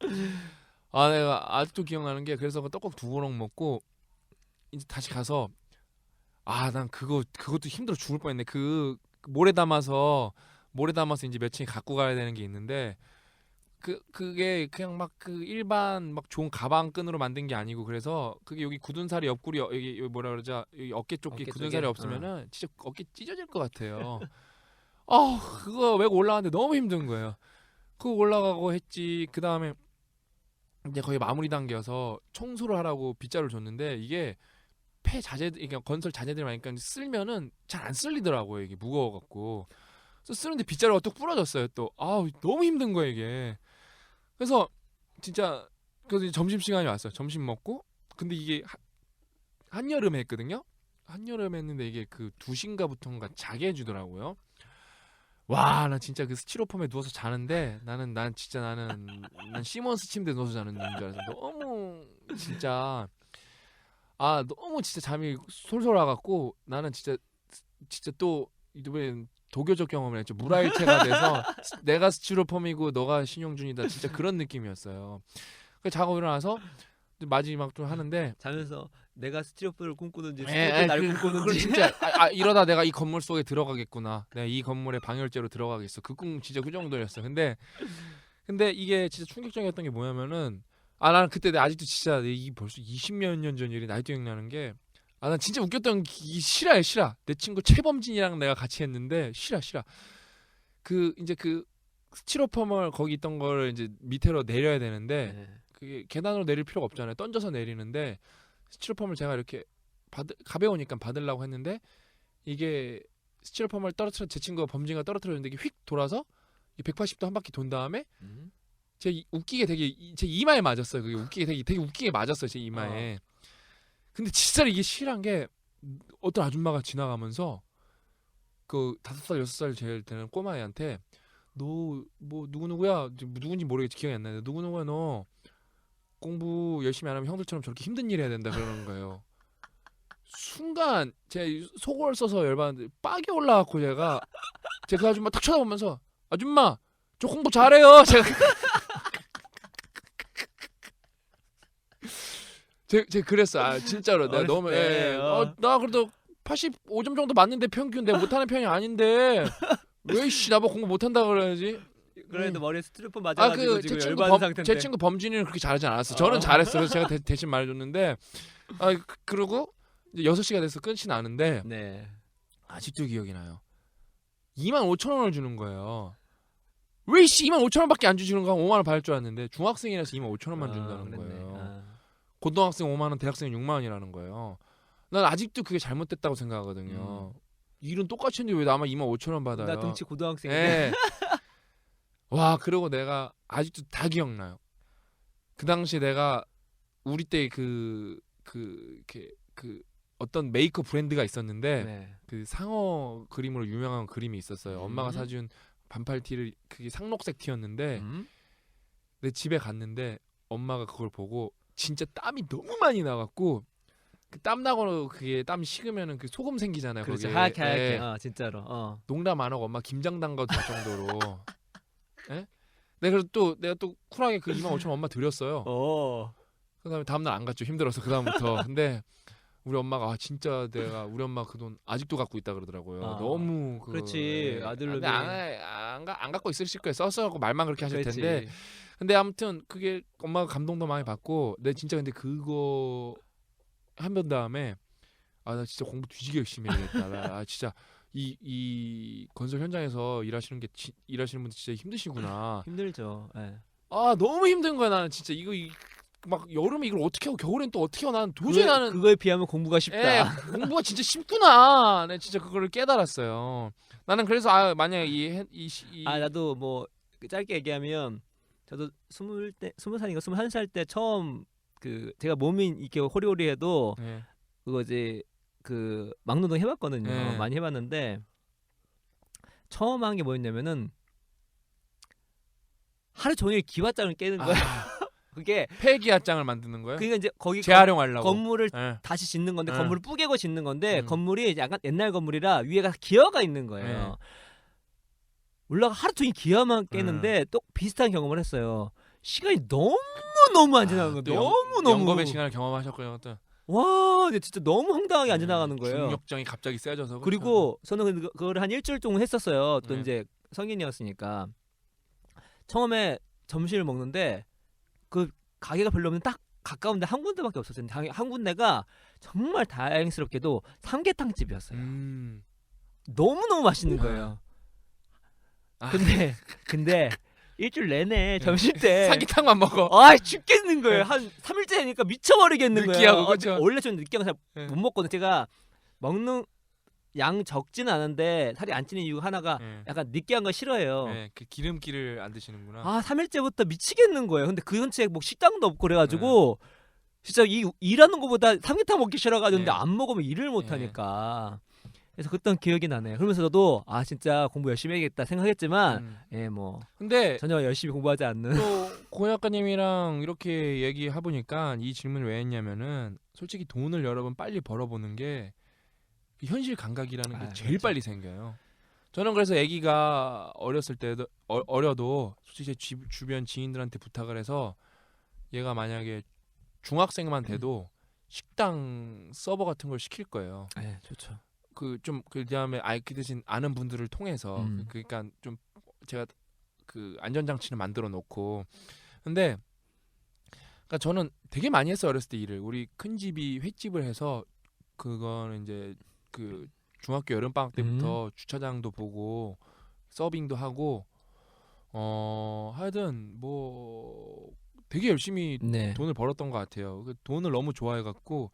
내가 아직도 기억나는 게 그래서 그 떡국 2그릇 먹고 이제 다시 가서 난 그것도 힘들어 죽을 뻔했네. 그 모래 담아서 이제 며칠 갖고 가야 되는 게 있는데 그게 그냥 막 그 일반 막 좋은 가방끈으로 만든 게 아니고 그래서 그게 여기 굳은 살이 옆구리 여기 뭐라 그러죠? 여기 어깨 쪽에 굳은 살이 없으면은 진짜 어깨 찢어질 것 같아요. 그거 메고 올라가는데 너무 힘든 거예요. 그거 올라가고 했지. 그 다음에 이제 거의 마무리 단계여서 청소를 하라고 빗자루를 줬는데 이게 그러니까 건설 자재들 많으니까 쓸면은 잘 안 쓸리더라고요. 이게 무거워갖고. 그래서 쓰는데 빗자루가 또 부러졌어요. 또 너무 힘든 거예요 이게. 그래서 진짜 그래서 점심 시간이 왔어요. 점심 먹고 근데 이게 한여름에 했거든요. 한여름에 했는데 이게 그 2시인가부터인가 자게 해주더라고요. 와, 나 진짜 그 스티로폼에 누워서 자는데 난 시몬스 침대에 누워서 자는 줄 알았어. 너무 진짜 너무 진짜 잠이 솔솔 와갖고 나는 진짜 또 이번에 도교적 경험을 했죠. 물화일체가 돼서 내가 스티로폼이고 너가 신용준이다. 진짜 그런 느낌이었어요. 그래서 자고 일어나서 마지막 좀 하는데 자면서 내가 스티로폼을 꿈꾸는지 스티로폼이 나를 꿈꾸는지 진짜 이러다 내가 이 건물 속에 들어가겠구나. 내가 이 건물에 방열제로 들어가겠어. 그 꿈 진짜 그 정도였어. 근데 이게 진짜 충격적이었던 게 뭐냐면은 나는 그때 아직도 진짜 이 벌써 20몇 년 전 일이 나이도 기억나는 게 난 진짜 웃겼던 게 싫어. 내 친구 최범진이랑 내가 같이 했는데 싫어. 그 이제 그 스티로폼을 거기 있던 거를 이제 밑으로 내려야 되는데 그게 계단으로 내릴 필요가 없잖아요. 던져서 내리는데 스티로폼을 제가 이렇게 가벼우니까 받으려고 했는데 이게 스티로폼을 제 친구가 범진이가 떨어뜨렸는데 이게 휙 돌아서 180도 한 바퀴 돈 다음에 제 이마에 맞았어요. 그게 웃기게 되게 웃기게 맞았어요. 제 이마에. 근데 진짜 이게 실한 게 어떤 아줌마가 지나가면서 그 5살 6살 제일 되는 꼬마애한테 너 뭐 누구야 누군지 모르겠지 기억이 안 나는데 누구야 너 공부 열심히 안 하면 형들처럼 저렇게 힘든 일 해야 된다 그러는 거예요. 순간 제 속을 써서 열받는데 빡이 올라왔고 제가 그 아줌마 딱 쳐다보면서 아줌마 저 공부 잘해요. 제가 그랬어. 진짜로 내가 너무 나 그래도 85점 정도 맞는데 평균 내가 못하는 편이 아닌데 왜 나보고 공부 못한다 그래야지. 그래도 머리에 스티로폼 맞아가지고 지금 열받은 상태인데. 제 친구 범진이는 그렇게 잘하지 않았어. 저는 잘했어. 그래서 제가 대신 말해줬는데 그러고 이제 6시가 돼서 끝이 나는데 아직도 기억이 나요. 25,000원을 주는 거예요. 왜 25,000원밖에 안 주시는 거야? 5만 원 받을 줄 알았는데 중학생이라서 25,000원만 준다는 거예요. 고등학생 5만 원, 대학생 6만 원이라는 거예요. 난 아직도 그게 잘못됐다고 생각하거든요. 일은 똑같이 했는데 왜 나만 25,000원 받아요? 나 등치 고등학생인데. 와, 그리고 내가 아직도 다 기억나요. 그 당시 내가 우리 때 그 어떤 메이크업 브랜드가 있었는데 그 상어 그림으로 유명한 그림이 있었어요. 엄마가 사준 반팔 티를 그게 상록색 티였는데 내 집에 갔는데 엄마가 그걸 보고 진짜 땀이 너무 많이 나갖고 그 땀 나고 그게 땀 식으면은 그 소금 생기잖아요. 그렇죠. 거기에. 하얗게 진짜로. 농담 안 하고 엄마 김장 담가도 될 정도로. 내가 또 쿨하게 그 25,000원 엄마 드렸어요. 그다음에 다음날 안 갔죠. 힘들어서 그다음부터. 근데 우리 엄마가 진짜 내가 우리 엄마 그 돈 아직도 갖고 있다 그러더라고요. 너무 그렇지. 아들놈이 안 갖고 있으실 거예요. 써서 말만 그렇게 하실 텐데. 근데 아무튼 그게 엄마가 감동도 많이 받고 내 진짜 근데 그거 한 번 다음에 나 진짜 공부 뒤지게 열심히 해야겠다. 나 진짜 이 건설 현장에서 일하시는 분들 진짜 힘드시구나. 힘들죠. 너무 힘든 거야. 나는 진짜 이거 막 여름에 이걸 어떻게 하고 겨울엔 또 어떻게 하고 나는 도저히 나는 그거에 비하면 공부가 쉽다. 공부가 진짜 쉽구나. 내가 진짜 그거를 깨달았어요. 나는 그래서 만약에 나도 뭐 짧게 얘기하면 저도 20살인가 21살 때 처음 그 제가 몸이 이렇게 호리호리해도 그거 이제 그 막노동 해봤거든요. 많이 해봤는데 처음 한 게 뭐였냐면은 하루 종일 기와장을 깨는 거야. 그게 폐기와장을 만드는 거예요? 그러니까 이제 거기 재활용하려고 건물을 다시 짓는 건데 건물을 뿌개고 짓는 건데 건물이 약간 옛날 건물이라 위에가 기와가 있는 거예요. 올라가 하루 종일 기와만 깨는데 또 비슷한 경험을 했어요. 시간이 너무 안 지나가는 거예요. 너무 영겁의 시간을 경험하셨고요. 와, 근데 진짜 너무 황당하게 안 지나가는 거예요. 중력정이 갑자기 세져서. 그리고 저는 그거를 한 일주일 동안 했었어요. 또 이제 성인이었으니까 처음에 점심을 먹는데 그 가게가 별로 없는 딱 가까운데 한 군데밖에 없었어요. 한 군데가 정말 다행스럽게도 삼계탕 집이었어요. 너무너무 맛있는 거예요. 근데 일주일 내내 점심 때 삼계탕만 먹어. 죽겠는 거예요. 한 3일째 되니까 미쳐버리겠는 거예요. 느끼하고 그렇죠. 원래 좀 느끼한 거 잘 못 먹거든요. 제가 먹는 양 적지는 않은데 살이 안 찌는 이유 하나가 약간 느끼한 거 싫어해요. 그 기름기를 안 드시는구나. 3일째부터 미치겠는 거예요. 근데 그 근처에 뭐 식당도 없고 그래가지고 진짜 일하는 것보다 삼계탕 먹기 싫어가지고 근데 안 먹으면 일을 못 하니까. 그래서 그때 기억이 나네요. 그러면서 저도 진짜 공부 열심히 해야겠다 생각했지만 뭐 근데 전혀 열심히 공부하지 않는 또 고 작가님이랑 이렇게 얘기해보니까 이 질문을 왜 했냐면은 솔직히 돈을 여러분 빨리 벌어보는 게 현실 감각이라는 게 제일 그렇죠. 빨리 생겨요. 저는 그래서 아기가 어렸을 때도 어려도 솔직히 제 주변 지인들한테 부탁을 해서 얘가 만약에 중학생만 돼도 식당 서버 같은 걸 시킬 거예요. 좋죠. 그다음에 그 대신 아는 분들을 통해서 그러니까 좀 제가 그 안전장치를 만들어 놓고 근데 그러니까 저는 되게 많이 했어요. 어렸을 때 일을 우리 큰 집이 횟집을 해서 그거는 이제 그 중학교 여름방학 때부터 주차장도 보고 서빙도 하고 하여튼 뭐 되게 열심히 돈을 벌었던 것 같아요. 돈을 너무 좋아해갖고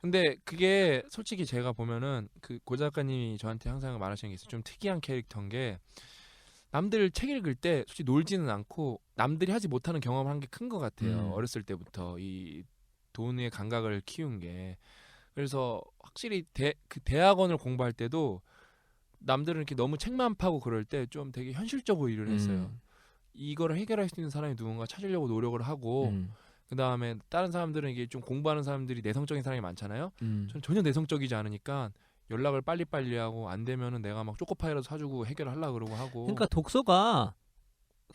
근데 그게 솔직히 제가 보면은 그 고 작가님이 저한테 항상 말하시는 게 있어요. 좀 특이한 캐릭터인 게 남들 책 읽을 때 솔직히 놀지는 않고 남들이 하지 못하는 경험을 한 게 큰 것 같아요. 어렸을 때부터 이 돈의 감각을 키운 게 그래서 확실히 그 대학원을 공부할 때도 남들은 이렇게 너무 책만 파고 그럴 때 좀 되게 현실적으로 일을 했어요. 이거를 해결할 수 있는 사람이 누군가 찾으려고 노력을 하고 그 다음에 다른 사람들은 이게 좀 공부하는 사람들이 내성적인 사람이 많잖아요. 저는 전혀 내성적이지 않으니까 연락을 빨리빨리 하고 안 되면은 내가 막 초코파이라도 사주고 해결하려고 그러고 하고. 그러니까 독서가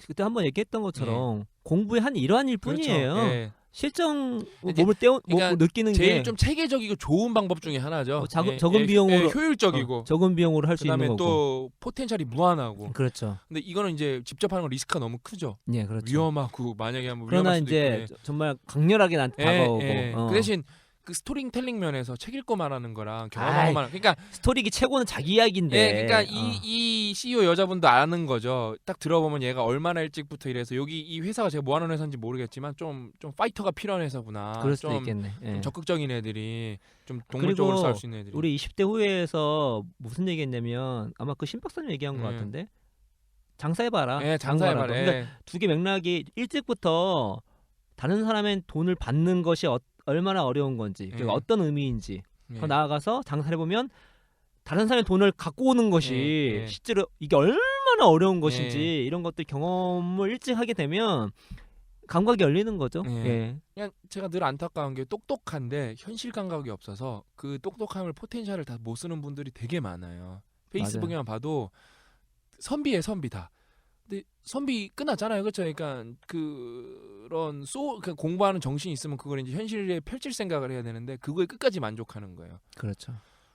그때 한번 얘기했던 것처럼 공부의 한 일환일 뿐이에요. 그렇죠. 실전 몸을 그러니까 느끼는 제일 게 좀 체계적이고 좋은 방법 중에 하나죠. 적은 비용으로 효율적이고 적은 비용으로 할 수 있는 거고. 그다음에 또 포텐셜이 무한하고. 그렇죠. 근데 이거는 이제 직접 하는 건 리스크가 너무 크죠. 그렇죠. 위험하고 만약에 한번 그러나 위험할 수도 이제 있고. 정말 강렬하게 나한테 다가오고. 그 대신 그 스토리텔링 면에서 책 읽고 말하는 거랑 경험하고 말하는 그러니까 스토리기 최고는 자기 이야기인데. 그러니까 이 CEO 여자분도 아는 거죠. 딱 들어보면 얘가 얼마나 일찍부터 이래서 여기 이 회사가 제가 뭐 하는 회사인지 모르겠지만 좀 파이터가 필요한 회사구나. 그럴 수도 있겠네. 좀 적극적인 애들이 좀 동물적으로 싸울 수 있는 애들이. 우리 20대 후회에서 무슨 얘기했냐면 아마 그 신 박사님 얘기한 것 같은데 장사해봐라. 장사해봐라. 그러니까 두 개 맥락이 일찍부터 다른 사람의 돈을 받는 것이 얼마나 어려운 건지 그리고 어떤 의미인지 더 나아가서 장사를 해보면 다른 사람의 돈을 갖고 오는 것이 실제로 이게 얼마나 어려운 것인지 이런 것들 경험을 일찍 하게 되면 감각이 열리는 거죠. 그냥 제가 늘 안타까운 게 똑똑한데 현실 감각이 없어서 그 똑똑함을 포텐셜을 다 못 쓰는 분들이 되게 많아요. 페이스북에만 봐도 선비에 선비다. 근데 선비 끝났잖아요, 그렇죠? 그러니까 그런 공부하는 정신이 있으면 그걸 이제 현실에 펼칠 생각을 해야 되는데 그거에 끝까지 만족하는 거예요. 그렇죠.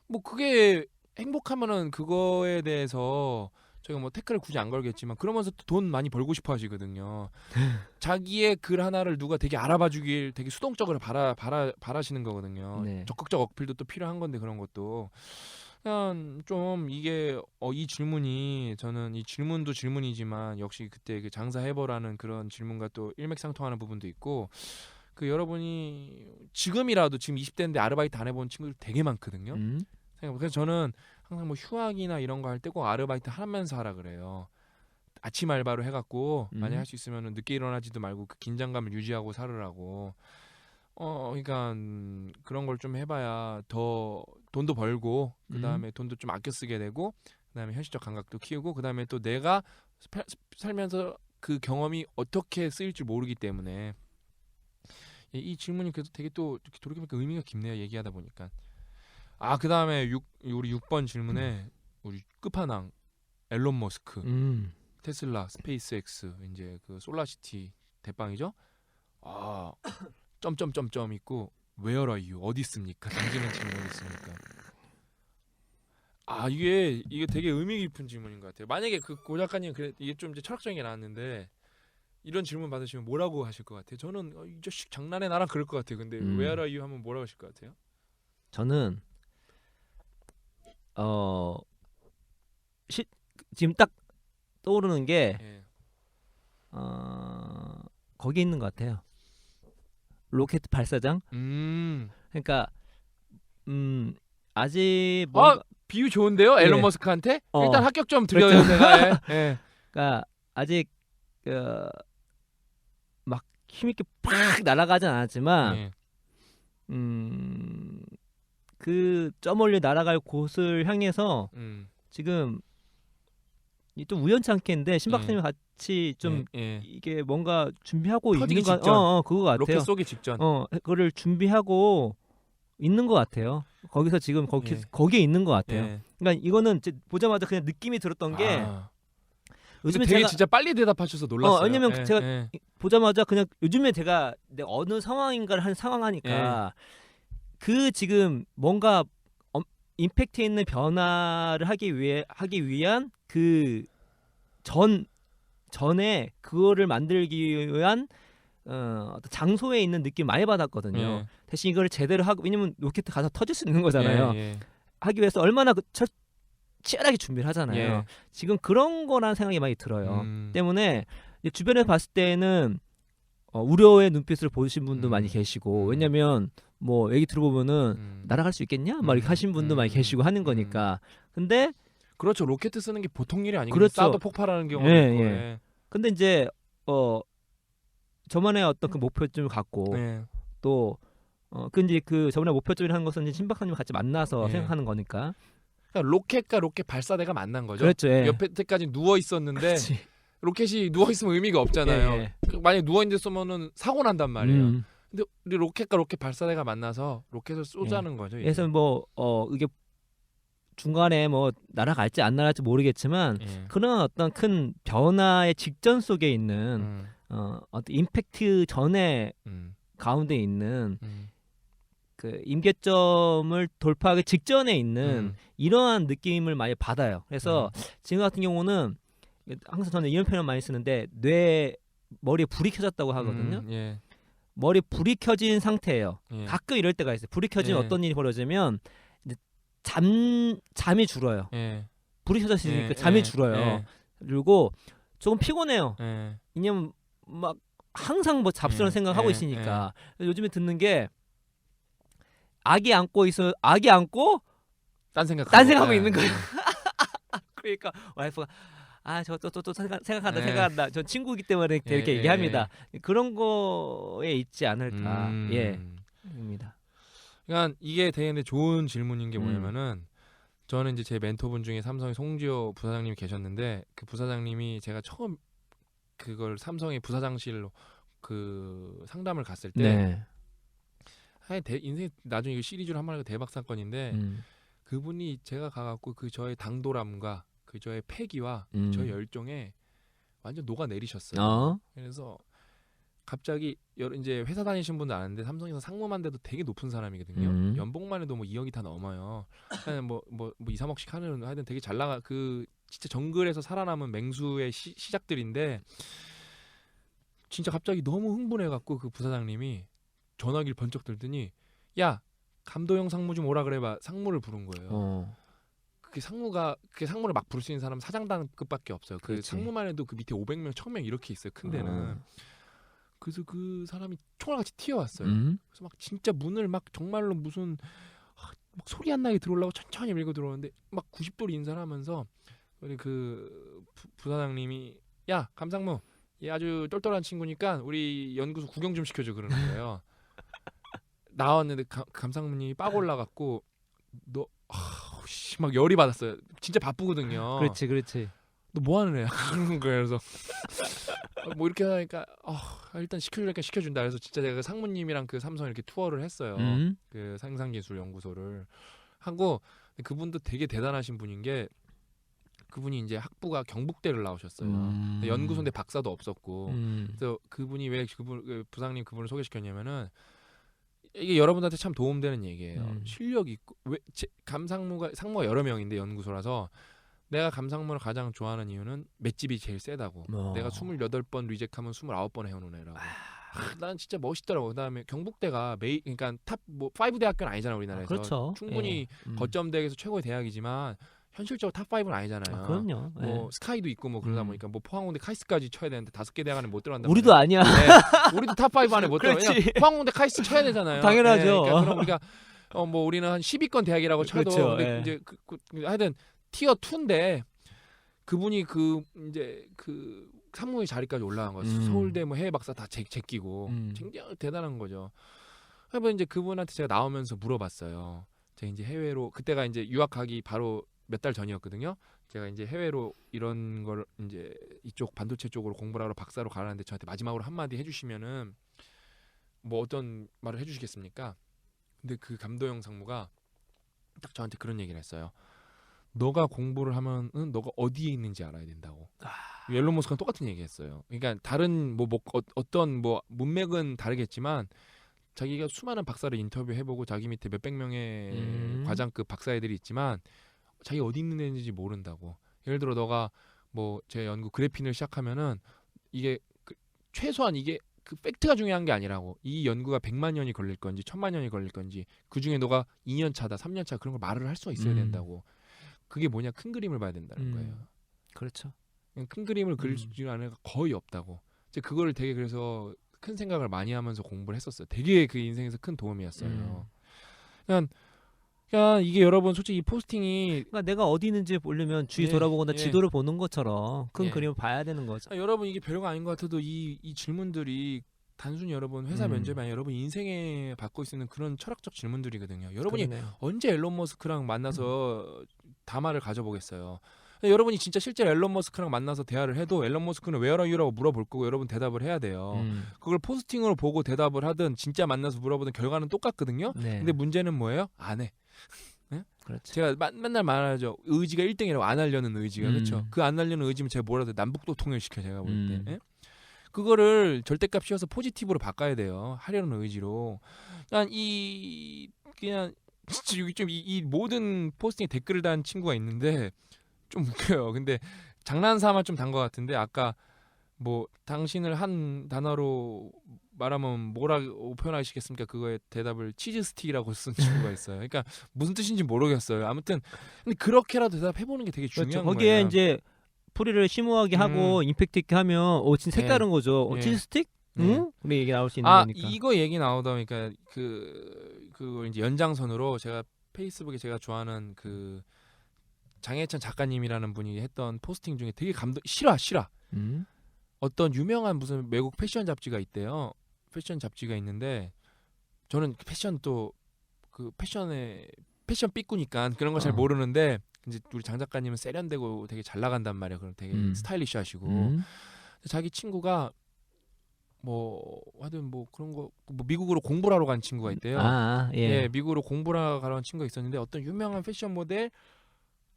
뭐 그게 행복하면은 그거에 대해서 저희가 뭐 태클을 굳이 안 걸겠지만 그러면서 또 돈 많이 벌고 싶어 하시거든요. 자기의 글 하나를 누가 되게 알아봐주길 되게 수동적으로 바라시는 거거든요. 적극적 어필도 또 필요한 건데 그런 것도. 그냥 좀 이게 이 질문이 저는 이 질문도 질문이지만 역시 그때 그 장사해보라는 그런 질문과 또 일맥상통하는 부분도 있고 그 여러분이 지금이라도 지금 20대인데 아르바이트 안 해본 친구들 되게 많거든요. 그래서 저는 항상 뭐 휴학이나 이런 거 할 때 꼭 아르바이트 하면서 하라 그래요. 아침 알바로 해갖고 만약 할 수 있으면 늦게 일어나지도 말고 그 긴장감을 유지하고 살으라고. 그러니까 그런 걸 좀 해봐야 더 돈도 벌고 그 다음에 돈도 좀 아껴 쓰게 되고 그 다음에 현실적 감각도 키우고 그 다음에 또 내가 살면서 그 경험이 어떻게 쓰일지 모르기 때문에 이 질문이 그래도 되게 또 돌이켜보니까 의미가 깊네요. 얘기하다 보니까. 그 다음에 우리 6번 질문에 우리 끝판왕 앨런 머스크 테슬라 스페이스X 이제 그 솔라시티 대빵이죠. 점점점점 있고 Where are you? 어디 있습니까? 당신은 지금 어디 있습니까? 이게 되게 의미 깊은 질문인 것 같아요. 만약에 그 고 작가님 이게 좀 이제 철학적인 게 나왔는데 이런 질문 받으시면 뭐라고 하실 것 같아요? 저는 이 자식 장난해 나랑 그럴 것 같아요. 근데 Where are you 하면 뭐라고 하실 것 같아요? 저는 지금 딱 떠오르는 게 예. 거기 있는 것 같아요. 로켓 발사장. 그러니까 아직 뭔가 비유 좋은데요? 예. 앨런 머스크한테 일단 합격 좀 드려요. 그렇죠. 제가. 예. 그러니까 아직 막 힘있게 팍 날아가진 않았지만 예. 그 저 멀리 날아갈 곳을 향해서 지금 또 우연치 않게인데 신박사님 같이 좀 이게 뭔가 준비하고 있는 거 그거 같아요. 로켓 쏘기 직전. 그거를 준비하고 있는 것 같아요. 거기서 지금 거기에 있는 것 같아요. 그러니까 이거는 보자마자 그냥 느낌이 들었던 게 요즘에 되게 진짜 빨리 대답하셔서 놀랐어요. 왜냐면 제가 보자마자 그냥 요즘에 제가 어느 상황인가를 한 상황하니까 그 지금 뭔가 임팩트 있는 변화를 하기 위한 그 전에 그거를 만들기 위한 어떤 장소에 있는 느낌 많이 받았거든요. 대신 이걸 제대로 하고 왜냐면 로켓 가서 터질 수 있는 거잖아요. 하기 위해서 얼마나 치열하게 준비를 하잖아요. 지금 그런 거라는 생각이 많이 들어요. 때문에 주변에서 봤을 때는 우려의 눈빛을 보신 분도 많이 계시고 왜냐면 뭐 얘기 들어보면은 날아갈 수 있겠냐? 막 이렇게 하신 분도 많이 계시고 하는 거니까. 근데 그렇죠. 로켓 쓰는 게 보통 일이 아니고 그렇죠. 쏴도 폭발하는 경우가 있고. 근데 이제 저만의 어떤 그 목표점을 갖고 또 근데 그 저번에 목표점이라는 것은 이제 신박사님 같이 만나서 생각하는 거니까. 그러니까 로켓과 로켓 발사대가 만난 거죠. 그렇죠. 옆에까지 누워 있었는데 로켓이 누워 있으면 의미가 없잖아요. 만약 누워 있는데 쏘면은 사고 난단 말이에요. 근데 우리 로켓과 로켓 발사대가 만나서 로켓을 쏘자는 거죠. 이제. 그래서 뭐 이게 중간에 뭐 날아갈지 안 날아갈지 모르겠지만 그런 어떤 큰 변화의 직전 속에 있는 어떤 임팩트 전에 가운데 있는 그 임계점을 돌파하기 직전에 있는 이러한 느낌을 많이 받아요. 그래서 지금 같은 경우는 항상 저는 이런 표현 많이 쓰는데 머리에 불이 켜졌다고 하거든요. 머리에 불이 켜진 상태예요. 가끔 이럴 때가 있어요. 불이 켜지면 어떤 일이 벌어지면 이제 잠이 줄어요. 불이 켜졌으니까 잠이 줄어요. 그리고 조금 피곤해요. 왜냐면 막 항상 뭐 잡스러운 생각하고 있으니까. 요즘에 듣는 게 아기 안고 딴 생각하고 있는 거예요. 그러니까 와이프가 또 생각한다. 전 친구이기 때문에 이렇게 얘기합니다. 그런 거에 있지 않을까. 입니다. 그러니까 이게 되게 좋은 질문인 게 뭐냐면은 저는 이제 제 멘토분 중에 삼성의 송지호 부사장님이 계셨는데 그 부사장님이 제가 처음 그걸 삼성의 부사장실로 그 상담을 갔을 때 인생 나중에 이거 시리즈로 한 번 하고 대박 사건인데 그분이 제가 가갖고 그 저의 당돌함과 그 저의 패기와 저의 열정에 완전 녹아 내리셨어요. 그래서 갑자기 이제 회사 다니신 분들 아는데 삼성에서 상무만 돼도 되게 높은 사람이거든요. 연봉만 해도 뭐 2억이 다 넘어요. 그냥 뭐 2, 3억씩 하는 하여튼 되게 잘 나가 그 진짜 정글에서 살아남은 맹수의 시작들인데 진짜 갑자기 너무 흥분해갖고 그 부사장님이 전화기를 번쩍 들더니 야 감도형 상무 좀 오라 그래봐. 상무를 부른 거예요. 그게 상무를 막 부를 수 있는 사람은 사장단급밖에 없어요. 그 상무만 해도 그 밑에 500명, 1000명 이렇게 있어요. 큰 데는. 그래서 그 사람이 총알같이 튀어왔어요. 그래서 막 진짜 문을 막 정말로 무슨 막 소리 안 나게 들어오려고 천천히 밀고 들어오는데 막 90도로 인사를 하면서 우리 그 부사장님이 야 감상무 얘 아주 똘똘한 친구니까 우리 연구소 구경 좀 시켜줘 그러는 거예요. 나왔는데 감상무님이 빡 올라갔고 막 열이 받았어요. 진짜 바쁘거든요. 그렇지. 너 뭐 하는 애야? 그러는 거예요. 그래서 뭐 이렇게 하니까 일단 시켜주니까 시켜준다. 그래서 진짜 제가 그 상무님이랑 그 삼성 이렇게 투어를 했어요. 그 상상기술연구소를 하고 그분도 되게 대단하신 분인 게 그분이 이제 학부가 경북대를 나오셨어요. 연구소인데 박사도 없었고 그래서 그분이 왜 그 부장님 그분을 소개시켰냐면은 이게 여러분한테 참 도움되는 얘기예요. 실력이 있고 상무가 여러 명인데 연구소라서 내가 감상문을 가장 좋아하는 이유는 맷집이 제일 세다고. 내가 28번 리젝하면 29번 해오는 애라고. 난 진짜 멋있더라고. 그다음에 경북대가 그러니까 탑 뭐 5 대학교는 아니잖아 우리나라에서. 그렇죠. 충분히 거점 대학에서 최고의 대학이지만 현실적으로 탑 5는 아니잖아요. 그럼요. 뭐 스카이도 있고 뭐 그러다 보니까 뭐 포항공대 카이스트까지 쳐야 되는데 5개 대학 안에 못 들어간다. 우리도 아니야. 네, 우리도 탑 5 안에 못 들어가. 그렇지. 포항공대 카이스트 쳐야 되잖아요. 당연하죠. 네, 그러니까 그럼 우리가 뭐 우리는 한 10위권 대학이라고 쳐도 그렇죠. 근데 이제 하여튼 티어 2인데 그분이 이제 상무의 자리까지 올라간 거죠. 서울대 뭐 해외 박사 다 제끼고 굉장히 대단한 거죠. 그래서 이제 그분한테 제가 나오면서 물어봤어요. 제가 이제 해외로 그때가 이제 유학 가기 바로 몇 달 전이었거든요. 제가 이제 해외로 이런 걸 이제 이쪽 반도체 쪽으로 공부를 하러 박사로 가라는데 저한테 마지막으로 한마디 해주시면은 뭐 어떤 말을 해주시겠습니까? 근데 그 감도영 상무가 딱 저한테 그런 얘기를 했어요. 너가 공부를 하면은 너가 어디에 있는지 알아야 된다고. 옐론 머스크랑 똑같은 얘기했어요. 그러니까 다른 어떤 뭐 문맥은 다르겠지만 자기가 수많은 박사를 인터뷰해보고 자기 밑에 몇백 명의 과장급 박사애들이 있지만 자기 어디 있는 애인지 모른다고. 예를 들어 너가 뭐 제 연구 그래핀을 시작하면은 이게 최소한 이게 그 팩트가 중요한 게 아니라고. 이 연구가 100만 년이 걸릴 건지 1000만 년이 걸릴 건지 그 중에 너가 2년 차다 3년 차 그런 걸 말을 할 수 있어야 된다고. 그게 뭐냐 큰 그림을 봐야 된다는 거예요. 그렇죠. 큰 그림을 그릴 수 있는 애가 거의 없다고. 이제 그거를 되게 그래서 큰 생각을 많이 하면서 공부를 했었어요. 되게 그 인생에서 큰 도움이었어요. 그냥 이게 여러분 솔직히 이 포스팅이 그러니까 내가 어디 있는지 보려면 주위 돌아보거나 지도를 보는 것처럼 큰 그림을 봐야 되는 거죠. 여러분 이게 별거 아닌 것 같아도 이 질문들이 단순히 여러분 회사 면접이 아니라 여러분 인생에 받고 있는 그런 철학적 질문들이거든요. 여러분이 그러네요. 언제 앨런 머스크랑 만나서 담화를 가져보겠어요. 여러분이 진짜 실제 앨런 머스크랑 만나서 대화를 해도 앨런 머스크는 Where are you라고 물어볼 거고 여러분 대답을 해야 돼요. 그걸 포스팅으로 보고 대답을 하든 진짜 만나서 물어보든 결과는 똑같거든요. 근데 문제는 뭐예요? 안 해. 네? 그렇죠. 제가 맨날 말하죠. 의지가 1등이라고 안 하려는 의지가. 그렇죠. 그 안 하려는 의지면 제가 뭐라도 남북도 통일시켜 제가 볼 때. 네? 그거를 절대값 씌워서 포지티브로 바꿔야 돼요. 하려는 의지로. 그냥 여기 좀 이 모든 포스팅에 댓글을 단 친구가 있는데 좀 웃겨요. 근데 장난삼아 좀 단 것 같은데 아까 뭐 당신을 한 단어로 말하면 뭐라고 표현하시겠습니까? 그거에 대답을 치즈 스틱이라고 쓴 친구가 있어요. 그러니까 무슨 뜻인지 모르겠어요. 아무튼 근데 그렇게라도 대답해보는 게 되게 중요한 거기에 거예요. 이제 풀이를 심오하게 하고 임팩트 있게 하면 진짜 색다른 거죠. 치즈 스틱? 응? 우리 얘기 나올 수 있는 거니까. 이거 얘기 나오다 보니까 그 이제 연장선으로 제가 페이스북에 제가 좋아하는 그 장혜찬 작가님이라는 분이 했던 포스팅 중에 되게 실화. 어떤 유명한 무슨 외국 패션 잡지가 있대요. 패션 잡지가 있는데 저는 패션 또 그 패션 삐꾸니까 그런 거 잘 모르는데 이제 우리 장 작가님은 세련되고 되게 잘 나간단 말이에요. 그럼 되게 스타일리시하시고 자기 친구가 뭐 하여튼 뭐 그런 거 뭐 미국으로 공부를 하러 간 친구가 있대요. 예, 미국으로 공부를 하러 간 친구가 있었는데 어떤 유명한 패션 모델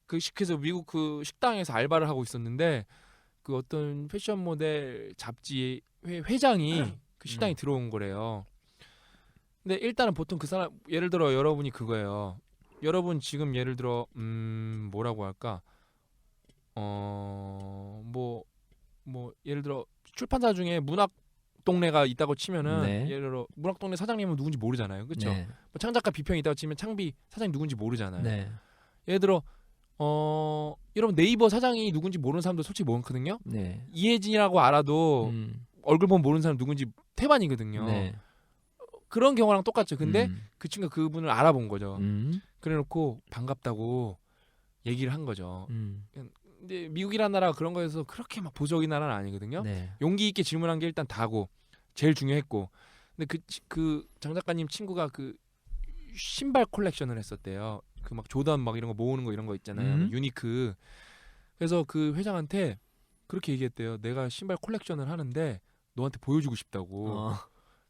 그 식에서 미국 그 식당에서 알바를 하고 있었는데 그 어떤 패션 모델 잡지 회장이 그 식당에 들어온 거래요. 근데 일단은 보통 그 사람 예를 들어 여러분이 그거예요. 여러분 지금 예를 들어 뭐라고 할까? 뭐 예를 들어 출판사 중에 문학 동네가 있다고 치면은 예를 들어 문학 동네 사장님은 누군지 모르잖아요. 그렇죠? 뭐 창작가 비평이 있다고 치면 창비 사장님 누군지 모르잖아요. 예를 들어 여러분 네이버 사장이 누군지 모르는 사람도 솔직히 많거든요. 이혜진이라고 알아도 얼굴 보면 모르는 사람 누군지 태반이거든요. 그런 경우랑 똑같죠. 근데 그 친구가 그분을 알아본 거죠. 그래놓고 반갑다고 얘기를 한 거죠. 근데 미국이라는 나라가 그런 거에서 그렇게 막 보수적인 나라는 아니거든요. 용기 있게 질문한 게 일단 다고 제일 중요했고. 근데 그 장 작가님 친구가 그 신발 콜렉션을 했었대요. 그 막 조던 막 이런 거 모으는 거 이런 거 있잖아요. 유니크. 그래서 그 회장한테 그렇게 얘기했대요. 내가 신발 콜렉션을 하는데 너한테 보여주고 싶다고.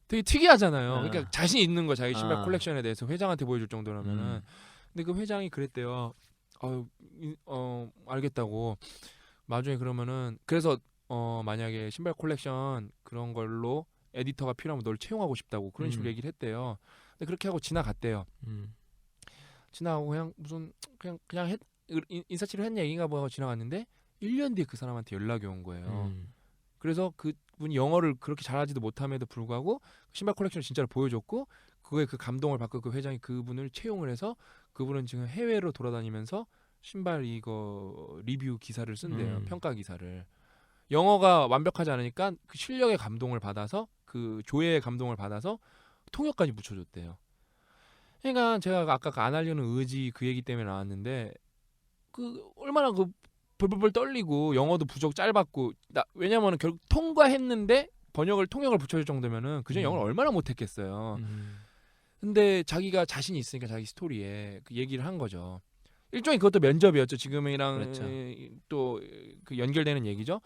되게 특이하잖아요. 그러니까 자신 있는 거 자기 신발 콜렉션에 대해서 회장한테 보여줄 정도라면은. 근데 그 회장이 그랬대요. 알겠다고. 나중에 그러면은 그래서 만약에 신발 콜렉션 그런 걸로 에디터가 필요하면 널 채용하고 싶다고 그런 식으로 얘기를 했대요. 근데 그렇게 하고 지나갔대요. 지나가고 그냥 무슨 그냥 인사치료 했냐 얘기가 뭐 하고 지나갔는데 1년 뒤에 그 사람한테 연락이 온 거예요. 그래서 그분이 영어를 그렇게 잘하지도 못함에도 불구하고 신발 컬렉션을 진짜로 보여줬고 그거에 그 감동을 받고 그 회장이 그분을 채용을 해서 그분은 지금 해외로 돌아다니면서 신발 이거 리뷰 기사를 쓴대요. 평가 기사를. 영어가 완벽하지 않으니까 그 실력의 감동을 받아서 그 조예의 감동을 받아서 통역까지 붙여줬대요. 그러니까 제가 아까 그 안 하려는 의지 그 얘기 때문에 나왔는데 그 얼마나 그 벌벌벌 떨리고 영어도 부족 짧았고 왜냐면은 결국 통과했는데 통역을 붙여줄 정도면은 그전 영어를 얼마나 못했겠어요. 근데 자기가 자신이 있으니까 자기 스토리에 그 얘기를 한 거죠. 일종의 그것도 면접이었죠. 지금이랑 그렇죠. 또 그 연결되는 얘기죠.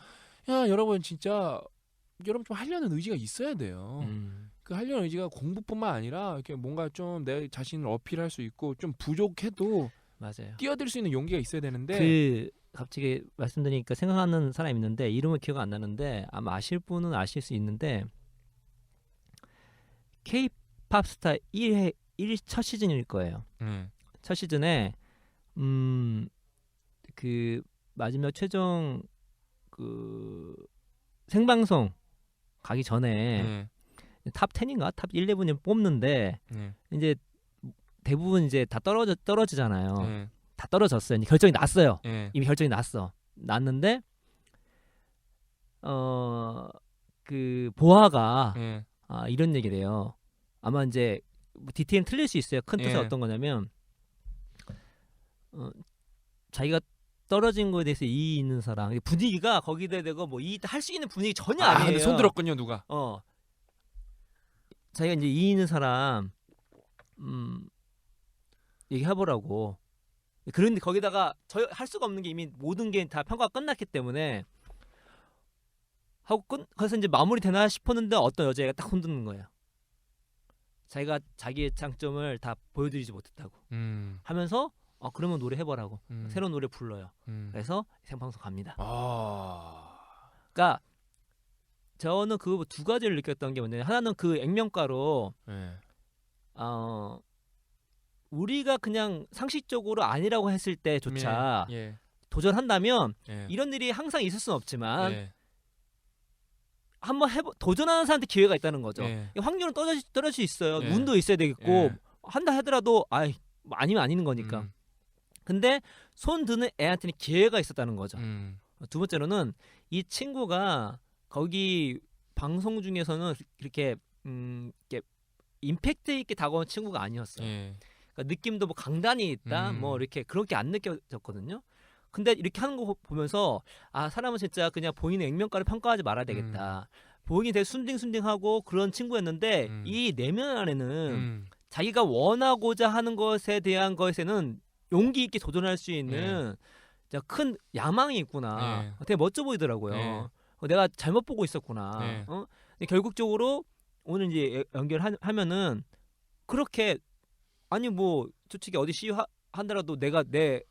야 여러분 진짜 여러분 좀 하려는 의지가 있어야 돼요. 그 하려는 의지가 공부뿐만 아니라 이렇게 뭔가 좀 내 자신을 어필할 수 있고 좀 부족해도 맞아요. 뛰어들 수 있는 용기가 있어야 되는데 그 갑자기 말씀드리니까 생각나는 사람이 있는데 이름은 기억 안 나는데 아마 아실 분은 아실 수 있는데 K-팝 스타 1회 1첫 시즌일 거예요. 첫 시즌에 그 마지막 최종 그 생방송 가기 전에 탑 10인가 탑 11을 뽑는데 이제 대부분 이제 다 떨어지잖아요. 다 떨어졌어요. 이제 결정이 났어요. 이미 결정이 났는데 그 보아가 이런 얘기를 해요. 아마 이제 디테일은 틀릴 수 있어요. 큰 뜻은 어떤 거냐면 자기가 떨어진 거에 대해서 이의 있는 사람 분위기가 거기다 대고 뭐 이의 할 수 있는 분위기 전혀 아니에요. 근데 손 들었군요 누가. 자기가 이제 이의 있는 사람 얘기해보라고. 그런데 거기다가 저 할 수가 없는 게 이미 모든 게 다 평가가 끝났기 때문에 하고 그래서 이제 마무리 되나 싶었는데 어떤 여자애가 딱 흔드는 거예요. 자기가 자기의 장점을 다 보여드리지 못했다고 하면서 그러면 노래 해보라고 새로운 노래 불러요. 그래서 생방송 갑니다. 그러니까 저는 그 두 가지를 느꼈던 게 뭐냐면 하나는 그 액면가로 우리가 그냥 상식적으로 아니라고 했을 때조차 도전한다면 이런 일이 항상 있을 수는 없지만 한번 도전하는 사람한테 기회가 있다는 거죠. 확률은 떨어질 수 있어요. 운도 있어야 되겠고 한다 하더라도 아니면 아닌 거니까. 근데 손 드는 애한테는 기회가 있었다는 거죠. 두 번째로는 이 친구가 거기 방송 중에서는 이렇게 임팩트 있게 다가온 친구가 아니었어요. 그러니까 느낌도 뭐 강단이 있다, 뭐 이렇게 그렇게 안 느껴졌거든요. 근데 이렇게 하는 거 보면서 사람은 진짜 그냥 본인의 액면가를 평가하지 말아야 되겠다. 본인이 되게 순딩순딩하고 그런 친구였는데 이 내면 안에는 자기가 원하고자 하는 것에 대한 것에는 용기 있게 도전할 수 있는 큰 야망이 있구나. 되게 멋져 보이더라고요. 내가 잘못 보고 있었구나. 근데 결국적으로 오늘 이제 연결하면은 그렇게 뭐 솔직히 어디 CU 한다라도 내가 내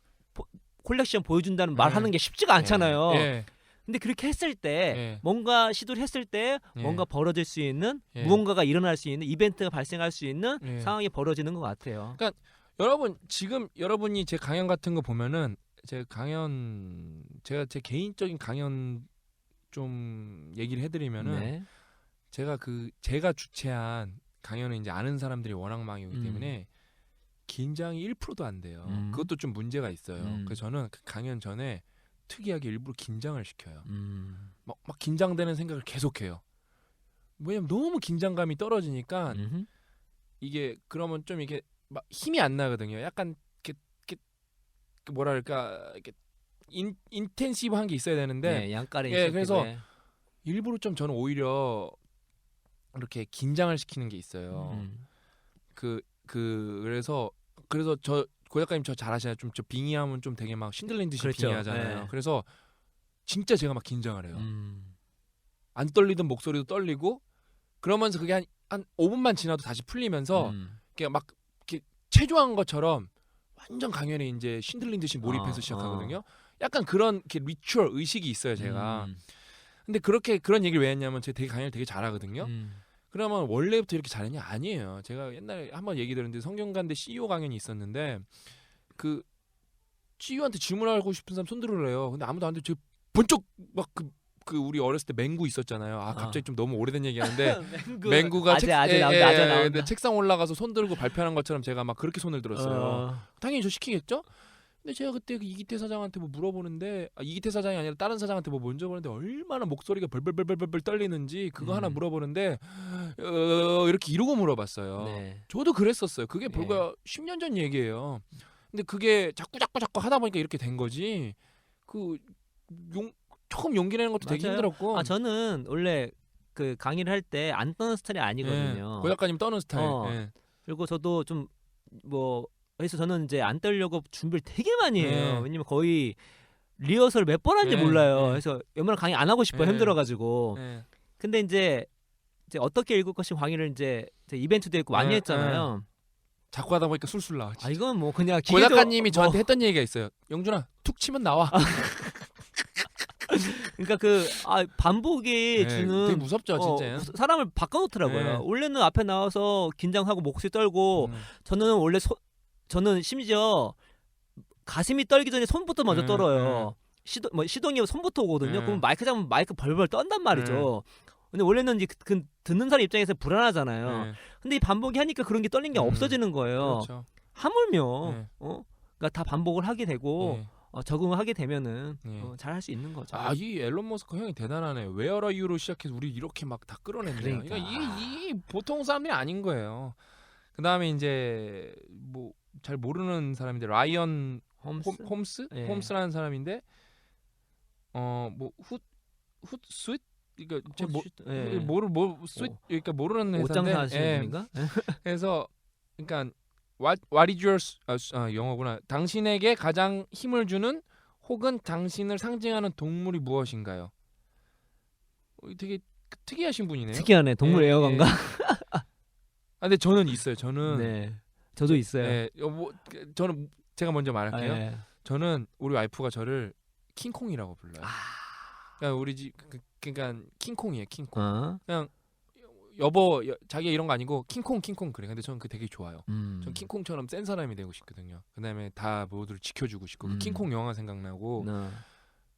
콜렉션 보여준다는 말하는 게 쉽지가 않잖아요. 근데 그렇게 했을 때 뭔가 시도를 했을 때 뭔가 벌어질 수 있는 무언가가 일어날 수 있는 이벤트가 발생할 수 있는 상황이 벌어지는 것 같아요. 그러니까 여러분 지금 여러분이 제 강연 같은 거 보면은 제가 제 개인적인 강연 좀 얘기를 해드리면은 제가 주최한 강연은 이제 아는 사람들이 워낙 많이 오기 때문에 긴장이 1%도 안 돼요. 그것도 좀 문제가 있어요. 그래서 저는 그 강연 전에 특이하게 일부러 긴장을 시켜요. 막 긴장되는 생각을 계속해요. 왜냐면 너무 긴장감이 떨어지니까 이게 그러면 좀 이게 막 힘이 안 나거든요. 약간 이렇게 뭐랄까 이렇게 인텐시브한 게 있어야 되는데 양가래 그래서 일부러 좀 저는 오히려 이렇게 긴장을 시키는 게 있어요. 그래서 저 고작가님 저 잘하시나요? 좀 저 빙의하면 좀 되게 막 신들린 듯이 빙의하잖아요. 그래서 진짜 제가 막 긴장을 해요. 안 떨리던 목소리도 떨리고 그러면서 그게 한 5분만 지나도 다시 풀리면서 이렇게 막 이렇게 체조한 것처럼 완전 강연에 이제 신들린 듯이 몰입해서 시작하거든요. 약간 그런 이렇게 리추얼 의식이 있어요, 제가. 근데 그런 얘기를 왜 했냐면 제가 되게 강연을 되게 잘하거든요. 그러면 원래부터 이렇게 잘했냐? 아니에요. 제가 옛날에 한번 얘기 들었는데 성균관대 CEO 강연이 있었는데 그 찌유한테 질문하고 싶은 사람 손 들으래요. 근데 아무도 안 돼. 저 번쩍 막 그 우리 어렸을 때 맹구 있었잖아요. 갑자기 좀 너무 오래된 얘기하는데 맹구가 아재 나온다. 책상 올라가서 손 들고 발표하는 것처럼 제가 막 그렇게 손을 들었어요. 당연히 저 시키겠죠? 근데 제가 그때 그 이기태 사장한테 뭐 물어보는데 이기태 사장이 아니라 다른 사장한테 뭐 먼저 보는데 얼마나 목소리가 벌벌벌벌 떨리는지 그거 하나 물어보는데 이렇게 이러고 물어봤어요. 네. 저도 그랬었어요. 그게 불과 10년 전 얘기예요. 근데 그게 자꾸 하다 보니까 이렇게 된 거지. 처음 용기 내는 것도 되게 맞아요. 힘들었고. 저는 원래 그 강의를 할 때 안 떠는 스타일이 아니거든요. 고 작가님 떠는 스타일. 그리고 저도 좀 그래서 저는 이제 안 떨려고 준비를 되게 많이 해요. 왜냐면 거의 리허설 몇 번 한지 몰라요. 그래서 웬만하면 강의 안 하고 싶어요. 힘들어가지고. 근데 이제 어떻게 읽을 것이 강의를 이제 이벤트도 있고 많이 했잖아요. 자꾸 하다 보니까 술술 나와. 이건 뭐 그냥 고 작가님이 저한테 했던 얘기가 있어요. 영준아, 툭 치면 나와. 그러니까 반복이 주는 되게 무섭죠, 진짜. 사람을 바꿔놓더라고요. 원래는 앞에 나와서 긴장하고 목소리 떨고 저는 심지어 가슴이 떨기 전에 손부터 먼저 떨어요. 시동이 손부터 오거든요. 그럼 마이크 잡으면 마이크 벌벌 떤단 말이죠. 근데 원래는 이제 듣는 사람 입장에서 불안하잖아요. 근데 이 반복이 하니까 그런 게 떨린 게 없어지는 거예요. 그렇죠. 하물며 그러니까 다 반복을 하게 되고 적응을 하게 되면은 잘 할 수 있는 거죠. 이 앨런 머스크 형이 대단하네. Where are you로 시작해서 우리 이렇게 막 다 끌어냈네요. 그러니까 이 보통 사람들이 아닌 거예요. 그 다음에 이제 뭐 잘 모르는 사람인데 라이언 홈스라는 사람인데 뭐 훗스윗 그러니까 그러니까 모르는 회사인데 옷장사 하시는 분인가? 그래서 그러니까 What is your 영어구나. 당신에게 가장 힘을 주는 혹은 당신을 상징하는 동물이 무엇인가요? 되게 특이하신 분이네요. 특이하네. 동물 애호가인가? 근데 저는 있어요. 저는 네. 저도 있어요. 네, 저는 제가 먼저 말할게요. 저는 우리 와이프가 저를 킹콩이라고 불러요. 그러니까 우리 집 그러니까 킹콩이에요. 킹콩. 그냥 여보 자기 이런 거 아니고 킹콩 그래. 근데 저는 그 되게 좋아요. 전 킹콩처럼 센 사람이 되고 싶거든요. 그다음에 다 모두를 지켜주고 싶고 그 킹콩 영화 생각나고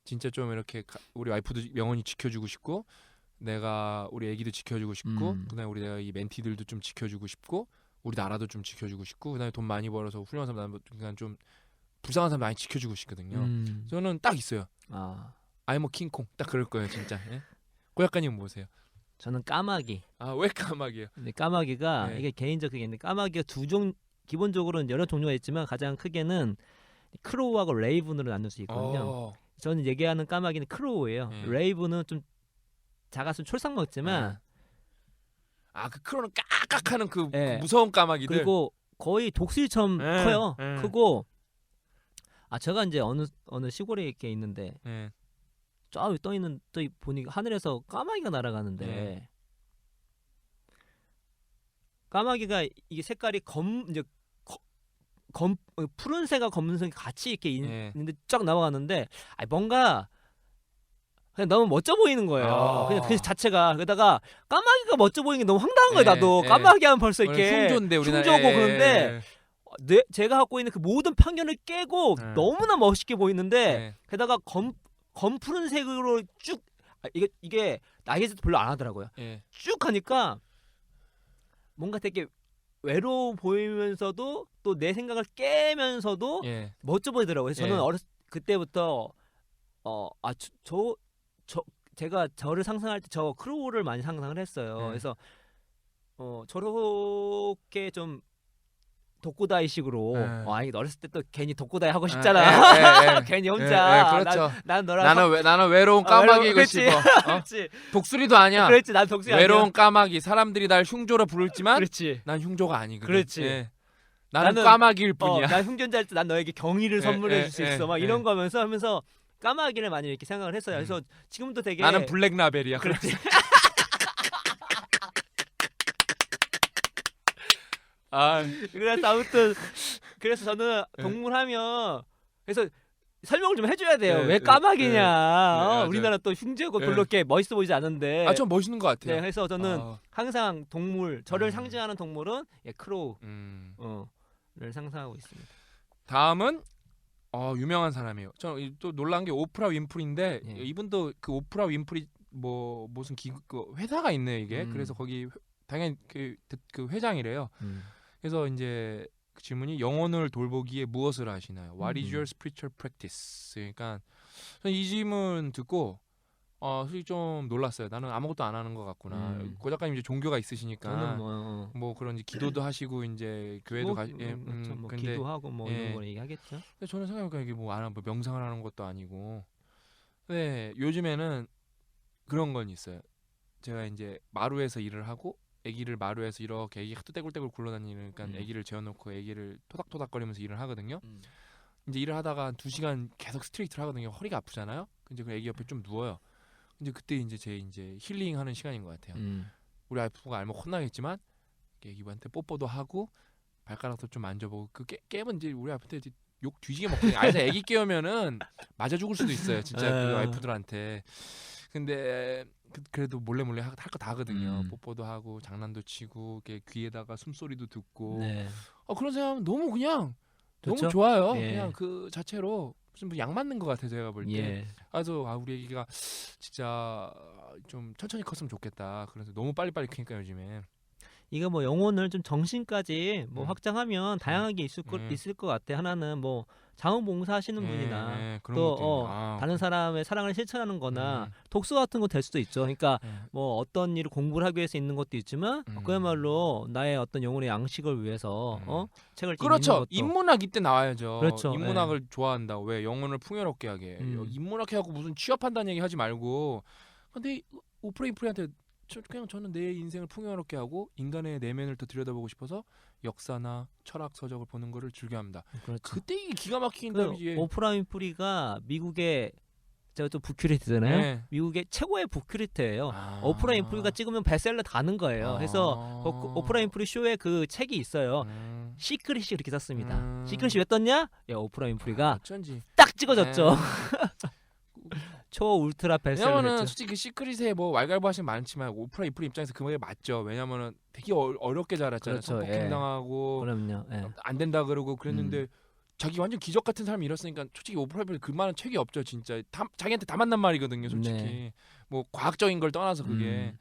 진짜 좀 이렇게 우리 와이프도 영원히 지켜주고 싶고 내가 우리 애기도 지켜주고 싶고 그다음에 우리 내가 이 멘티들도 좀 지켜주고 싶고 우리 나라도 좀 지켜주고 싶고 그다음에 돈 많이 벌어서 훌륭한 사람 그냥 좀 불쌍한 사람 많이 지켜주고 싶거든요. 저는 딱 있어요. I'm a 킹콩 딱 그럴 거예요 진짜. 고 작가님 뭐세요? 저는 까마귀. 왜 까마귀요? 근데 까마귀가 이게 개인적 그게 있는데 까마귀가 기본적으로는 여러 종류가 있지만 가장 크게는 크로우하고 레이븐으로 나눌 수 있거든요. 저는 얘기하는 까마귀는 크로우예요. 레이븐은 좀 작아서 촐싹 먹지만 그 크로우는 깍깍하는 그 무서운 까마귀들. 그리고 거의 독수리처럼 커요. 크고 제가 이제 어느 시골에 이렇게 있는데 저 떠 있는 또 보니까 하늘에서 까마귀가 날아가는데 까마귀가 이게 색깔이 푸른색과 검은색이 같이 이렇게 있는데 쫙 나와가는데 뭔가 그냥 너무 멋져 보이는 거예요. 그냥 그 자체가. 그러다가 까마귀가 멋져 보이는 게 너무 황당한 거예요. 나도 까마귀 하면 벌써 이렇게 흉조고 그런데 제가 갖고 있는 그 모든 편견을 깨고 너무나 멋있게 보이는데 게다가 검푸른색으로 쭉 이게 나이에서도 별로 안 하더라고요. 쭉 하니까 뭔가 되게 외로워 보이면서도 또 내 생각을 깨면서도 멋져 보이더라고요. 그래서 저는 그때부터 제가 저를 상상할 때 저 크로우를 많이 상상을 했어요. 그래서 저렇게 좀 독고다이식으로 어렸을 때 또 괜히 독고다이 하고 싶잖아. 괜히 혼자. 그렇죠. 나는 외로운 까마귀고 싶어. 그렇지. 독수리도 아니야. 그렇지. 난 독수리 아니야. 외로운 까마귀. 사람들이 날 흉조로 부르지만 그렇지. 난 흉조가 아니거든. 그렇지. 나는 까마귀일 뿐이야. 난 흉존자일 때 난 너에게 경의를 선물해 줄 수 있어. 막 이런 거 하면서 까마귀를 많이 이렇게 생각을 했어요. 그래서 지금도 되게 나는 블랙라벨이야. 그렇지. 그래서 아무튼 그래서 저는 동물하면 그래서 설명을 좀 해줘야 돼요. 왜 까마귀냐? 우리나라 또 흉제고 별로 이렇게 멋있어 보이지 않은데. 좀 멋있는 것 같아요. 그래서 저는 항상 저를 상징하는 동물은 크로우. 를 상상하고 있습니다. 다음은 유명한 사람이에요. 저 또 놀란 게 오프라 윈프리인데 예. 이분도 그 오프라 윈프리 뭐 무슨 그 회사가 있네요 이게. 그래서 거기 당연히 그 회장이래요. 그래서 이제 그 질문이 영혼을 돌보기에 무엇을 하시나요? What is your spiritual practice? 그러니까 이 질문 듣고 솔직히 좀 놀랐어요. 나는 아무것도 안 하는 것 같구나. 고 작가님 이제 종교가 있으시니까 뭐 그런 이제 기도도 하시고 이제 교회도 그렇죠. 뭐 근데 기도하고 뭐 이런 거 얘기하겠죠. 근데 저는 생각해보니까 이게 뭐 명상을 하는 것도 아니고. 근데 요즘에는 그런 건 있어요. 제가 이제 마루에서 일을 하고 아기를 마루에서 이렇게 아기가 떼굴떼굴 굴러다니니까 아기를 재워놓고 아기를 토닥토닥거리면서 일을 하거든요. 이제 일을 하다가 한 2시간 계속 스트레이트를 하거든요. 허리가 아프잖아요. 이제 그 아기 옆에 좀 누워요. 이제 그때 이제 제 이제 힐링하는 시간인 것 같아요. 우리 와이프가 알면 혼나겠지만 아기한테 뽀뽀도 하고 발가락도 좀 만져보고 그 깨면 이제 우리 와이프한테 이제 욕 뒤지게 먹거든요. 아래서 아기 깨우면은 맞아 죽을 수도 있어요. 진짜 그 와이프들한테. 근데 그래도 몰래 할 거 다 하거든요. 뽀뽀도 하고 장난도 치고 귀에다가 숨소리도 듣고. 네. 그런 생각하면 너무 그냥 좋죠? 너무 좋아요. 예. 그냥 그 자체로 무슨 약 맞는 것 같아요. 제가 볼 때. 예. 그래서 우리 애기가 진짜 좀 천천히 컸으면 좋겠다. 그래서 너무 빨리빨리 크니까 요즘에. 이거 뭐 영혼을 좀 정신까지 뭐 확장하면 다양하게 있을 것 같아. 하나는 뭐 자원봉사 하시는 분이나 그런 또 것도 다른 사람의 사랑을 실천하는 거나 독서 같은 거 될 수도 있죠. 그러니까 뭐 어떤 일을 공부를 하기 위해서 있는 것도 있지만 그야말로 나의 어떤 영혼의 양식을 위해서 책을 읽는 그렇죠. 것도. 인문학 이때 나와야죠. 그렇죠. 인문학을 좋아한다. 왜 영혼을 풍요롭게 하게. 인문학 해갖고 무슨 취업한다는 얘기 하지 말고. 근데 오프라 윈프리한테 그냥 저는 내 인생을 풍요롭게 하고 인간의 내면을 더 들여다보고 싶어서 역사나 철학 서적을 보는 거를 즐겨합니다. 그렇죠. 그때 이게 기가 막힌 답이지. 오프라 윈프리가 미국의 제가 또 부큐리트잖아요. 네. 미국의 최고의 부큐리트예요. 오프라 윈프리가 찍으면 베스트셀러 다는 거예요. 그래서 오프라 윈프리 쇼에 그 책이 있어요. 시크릿이 그렇게 썼습니다. 시크릿이 왜 떴냐? 오프라 윈프리가 어쩐지 딱 찍어줬죠. 초 울트라 베스트셀러. 왜냐면은 했죠. 솔직히 그 시크릿에 뭐 왈가왈부 하시는 많지만 오프라 윈프리 입장에서 그 말이 맞죠. 왜냐면은 되게 어렵게 자랐잖아요. 그렇죠. 성폭행 당하고 그럼요. 안 된다 그러고 그랬는데 자기 완전 기적 같은 사람이 이랬으니까 솔직히 오프라 윈프리 그 말은 책이 없죠. 진짜 자기한테 다 맞는 말이거든요. 솔직히 네. 뭐 과학적인 걸 떠나서 그게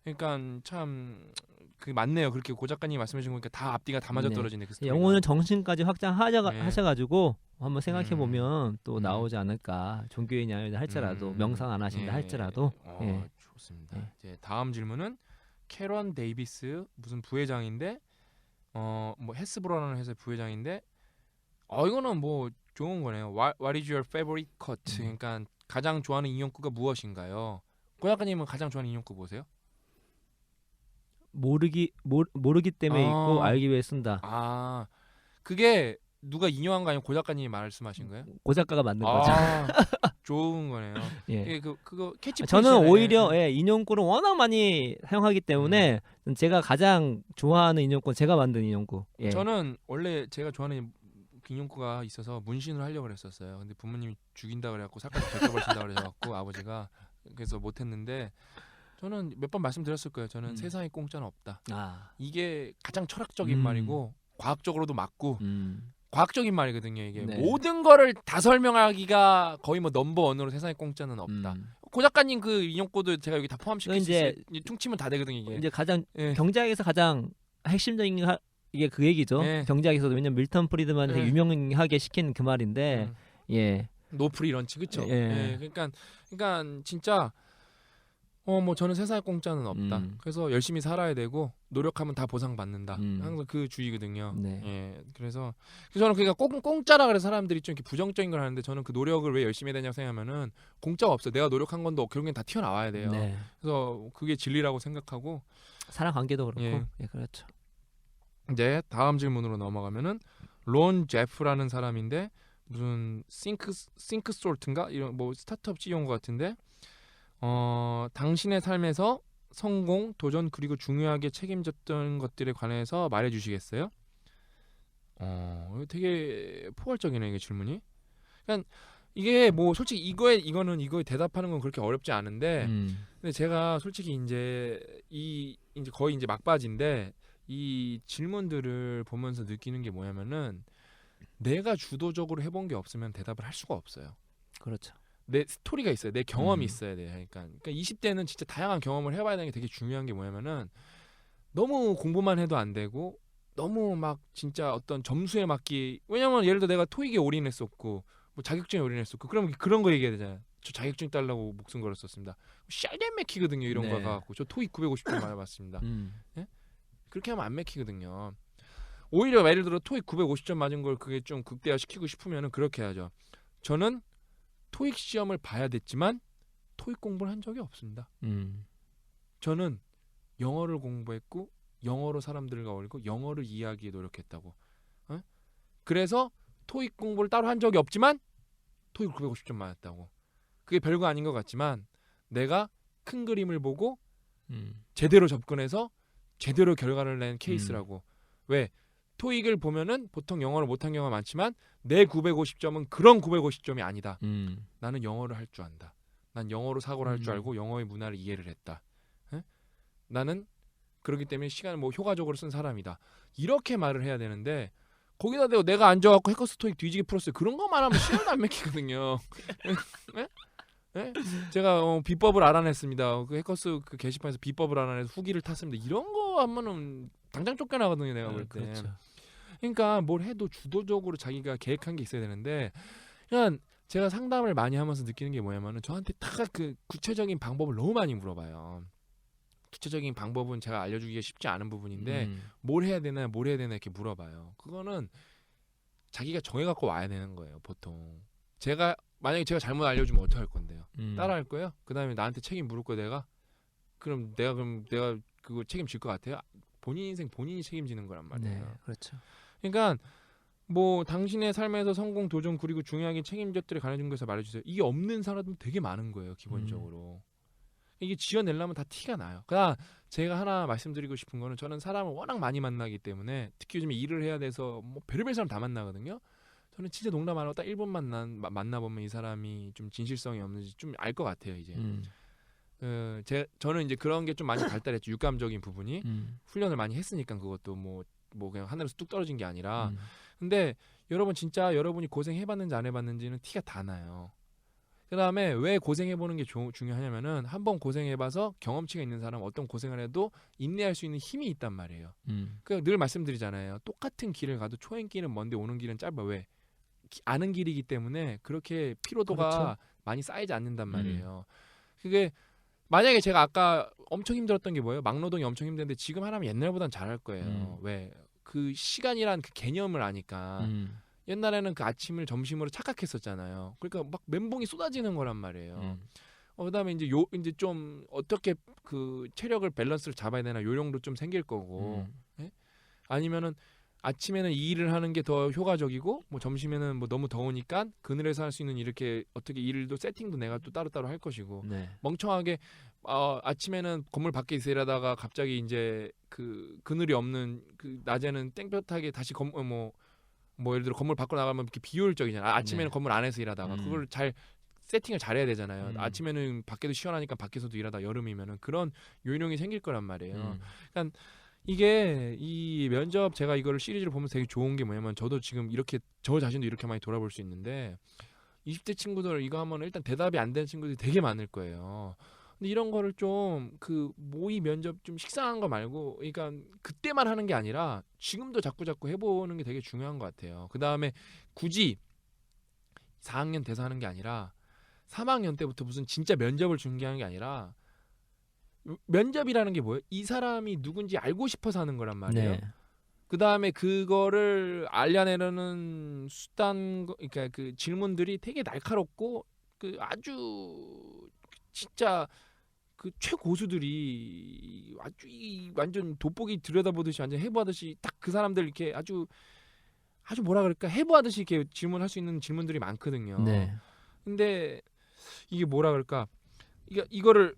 그러니까 참 그 맞네요. 그렇게 고 작가님 말씀해 주신 거니까 다 앞뒤가 다 맞아 떨어지네. 그 스토리가. 영혼을 정신까지 확장하셔가지고 한번 생각해 보면 또 나오지 않을까. 종교인이 아니다 할지라도 명상 안 하신다 할지라도. 좋습니다. 이제 다음 질문은 캐런 데이비스 무슨 부회장인데 뭐 헤스브로라는 회사의 부회장인데 이거는 뭐 좋은 거네요. What is your favorite cut? 그러니까 가장 좋아하는 인용구가 무엇인가요? 고 작가님은 가장 좋아하는 인용구 뭐세요? 모르기 때문에 있고 알기 위해 쓴다. 그게 누가 인용한 거 아니고 고 작가님이 말씀하신 거예요? 고 작가가 만든 거죠. 좋은 거네요. 예. 그거 캐치. 저는 오히려 인용구를 워낙 많이 사용하기 때문에 제가 가장 좋아하는 인용구는 제가 만든 인용구. 예. 저는 원래 제가 좋아하는 인용구가 있어서 문신을 하려고 그랬었어요. 근데 부모님이 죽인다 그래갖고 살까지 벗겨버리신다 그래갖고 아버지가 그래서 못했는데. 저는 몇 번 말씀드렸을 거예요. 저는 세상에 공짜는 없다. 이게 가장 철학적인 말이고 과학적으로도 맞고 과학적인 말이거든요. 이게 모든 거를 다 설명하기가 거의 뭐 넘버원으로 세상에 공짜는 없다. 고 작가님 그 인용구도 제가 여기 다 포함시킬 수 있어요. 퉁치면 다 되거든요. 이게 이제 가장 경제학에서 가장 핵심적인 이게 그 얘기죠. 경제학에서도 왜냐면 밀턴 프리드만 되게 유명하게 시킨 그 말인데 노프리 런치 그렇죠. 그러니까 진짜 뭐 저는 세상에 공짜는 없다. 그래서 열심히 살아야 되고 노력하면 다 보상받는다. 항상 그 주의거든요. 그래서 저는 그러니까 공짜라 그래서 사람들이 좀 이렇게 부정적인 걸 하는데 저는 그 노력을 왜 열심히 해야 되냐고 생각하면은 공짜가 없어요. 내가 노력한 건도 결국엔 다 튀어나와야 돼요. 그래서 그게 진리라고 생각하고 사람 관계도 그렇고 그렇죠. 이제 다음 질문으로 넘어가면은 론 제프라는 사람인데 무슨 싱크솔트인가 이런 뭐 스타트업 CEO인 것 같은데 당신의 삶에서 성공, 도전 그리고 중요하게 책임졌던 것들에 관해서 말해주시겠어요? 되게 포괄적이네 이게 질문이. 그러니까 이게 뭐 솔직히 이거는 대답하는 건 그렇게 어렵지 않은데, 근데 제가 솔직히 이제 거의 이제 막바지인데 이 질문들을 보면서 느끼는 게 뭐냐면은 내가 주도적으로 해본 게 없으면 대답을 할 수가 없어요. 그렇죠. 내 스토리가 있어야 돼. 내 경험이 있어야 돼. 그러니까 20대는 진짜 다양한 경험을 해봐야 되는 게 되게 중요한 게 뭐냐면은 너무 공부만 해도 안 되고 너무 막 진짜 어떤 점수에 맞기. 왜냐면 예를 들어 내가 토익에 올인했었고 뭐 자격증에 올인했었고 그럼 그런 거 얘기해야 되잖아요. 저 자격증 따려고 목숨 걸었었습니다. 샬덴 맥히거든요. 이런 거 갖고 저 토익 950점 맞아봤습니다. 예? 그렇게 하면 안 맥히거든요. 오히려 예를 들어 토익 950점 맞은 걸 그게 좀 극대화시키고 싶으면은 그렇게 해야죠. 저는 토익 시험을 봐야 됐지만 토익 공부를 한 적이 없습니다. 저는 영어를 공부했고 영어로 사람들과 어울리고 영어를 이해하기에 노력했다고. 어? 그래서 토익 공부를 따로 한 적이 없지만 토익 950점 맞았다고. 그게 별거 아닌 것 같지만 내가 큰 그림을 보고 제대로 접근해서 제대로 결과를 낸 케이스라고. 왜? 토익을 보면은 보통 영어를 못한 경우가 많지만 내 950점은 그런 950점이 아니다. 나는 영어를 할 줄 안다. 난 영어로 사고를 할 줄 알고 영어의 문화를 이해를 했다. 에? 나는 그렇기 때문에 시간을 뭐 효과적으로 쓴 사람이다. 이렇게 말을 해야 되는데 거기다 대고 내가 앉아갖고 해커스 토익 뒤지게 풀었어요. 그런 것만 하면 시간도 안 맥히거든요. 에? 에? 제가 비법을 알아냈습니다. 그 해커스 그 게시판에서 비법을 알아내서 후기를 탔습니다. 이런 거 하면은 당장 쫓겨나거든요. 내가 볼 때. 그렇죠. 그러니까 뭘 해도 주도적으로 자기가 계획한 게 있어야 되는데 그냥 제가 상담을 많이 하면서 느끼는 게 뭐냐면은 저한테 딱 그 구체적인 방법을 너무 많이 물어봐요. 구체적인 방법은 제가 알려주기가 쉽지 않은 부분인데 뭘 해야 되나 이렇게 물어봐요. 그거는 자기가 정해갖고 와야 되는 거예요. 보통 만약에 제가 잘못 알려주면 어떻게 할 건데요? 따라할 거예요? 그 다음에 나한테 책임 물을 거 내가? 그럼 내가 그거 책임질 것 같아요? 본인 인생 본인이 책임지는 거란 말이에요. 네, 그렇죠. 그러니까 뭐 당신의 삶에서 성공, 도전, 그리고 중요하게 책임졌들에 관해준 것에서 말해주세요. 이게 없는 사람은 되게 많은 거예요. 기본적으로. 이게 지어내려면 다 티가 나요. 그러나 제가 하나 말씀드리고 싶은 거는 저는 사람을 워낙 많이 만나기 때문에 특히 요즘 일을 해야 돼서 뭐 별의별 사람 다 만나거든요. 저는 진짜 농담 안 하고 딱 1번 만나보면 이 사람이 좀 진실성이 없는지 좀 알 것 같아요. 이제 저는 이제 그런 게 좀 많이 발달했죠. 육감적인 부분이 훈련을 많이 했으니까 그것도 뭐 그냥 하늘에서 뚝 떨어진 게 아니라. 근데 여러분 진짜 여러분이 고생해봤는지 안 해봤는지는 티가 다 나요. 그 다음에 왜 고생해보는 게 중요하냐면은 한번 고생해봐서 경험치가 있는 사람은 어떤 고생을 해도 인내할 수 있는 힘이 있단 말이에요. 늘 말씀드리잖아요. 똑같은 길을 가도 초행길은 먼데 오는 길은 짧아. 왜? 아는 길이기 때문에 그렇게 피로도가 그렇죠. 많이 쌓이지 않는단 말이에요. 그게 만약에 제가 아까 엄청 힘들었던 게 뭐예요? 막노동이 엄청 힘든데 지금 하라면 옛날보단 잘할 거예요. 왜? 그 시간이란 그 개념을 아니까. 옛날에는 그 아침을 점심으로 착각했었잖아요. 그러니까 막 멘붕이 쏟아지는 거란 말이에요. 그다음에 이제 좀 어떻게 그 체력을 밸런스를 잡아야 되나 요령도 좀 생길 거고. 예? 아니면은 아침에는 이 일을 하는 게 더 효과적이고 뭐 점심에는 뭐 너무 더우니까 그늘에서 할 수 있는 이렇게 어떻게 일도 세팅도 내가 또 따로따로 할 것이고. 멍청하게 아침에는 건물 밖에 있으려다가 갑자기 이제 그 그늘이 없는 그 낮에는 땡볕하게 다시 뭐 예를 들어 건물 밖으로 나가면 이렇게 비효율적이잖아요. 아침에는 건물 안에서 일하다가 그걸 잘 세팅을 잘해야 되잖아요. 아침에는 밖에도 시원하니까 밖에서도 일하다 여름이면은 그런 요령이 생길 거란 말이에요. 그러니까 이게 이 면접 제가 이거를 시리즈를 보면서 되게 좋은 게 뭐냐면 저도 지금 이렇게 저 자신도 이렇게 많이 돌아볼 수 있는데 20대 친구들 이거 하면 일단 대답이 안 되는 친구들이 되게 많을 거예요. 근데 이런 거를 좀 그 모의 면접 좀 식상한 거 말고 그러니까 그때만 하는 게 아니라 지금도 자꾸 해보는 게 되게 중요한 것 같아요. 그 다음에 굳이 4학년 돼서 하는 게 아니라 3학년 때부터 무슨 진짜 면접을 준비하는 게 아니라 면접이라는 게 뭐예요? 이 사람이 누군지 알고 싶어서 하는 거란 말이에요. 그 다음에 그거를 알려내려는 수단, 그러니까 그 질문들이 되게 날카롭고 그 아주 진짜 그 최고수들이 아주 완전 돋보기 들여다보듯이 완전 해부하듯이 딱 그 사람들 이렇게 아주 뭐라 그럴까 해부하듯이 이렇게 질문할 수 있는 질문들이 많거든요. 근데 이게 뭐라 그럴까 이거를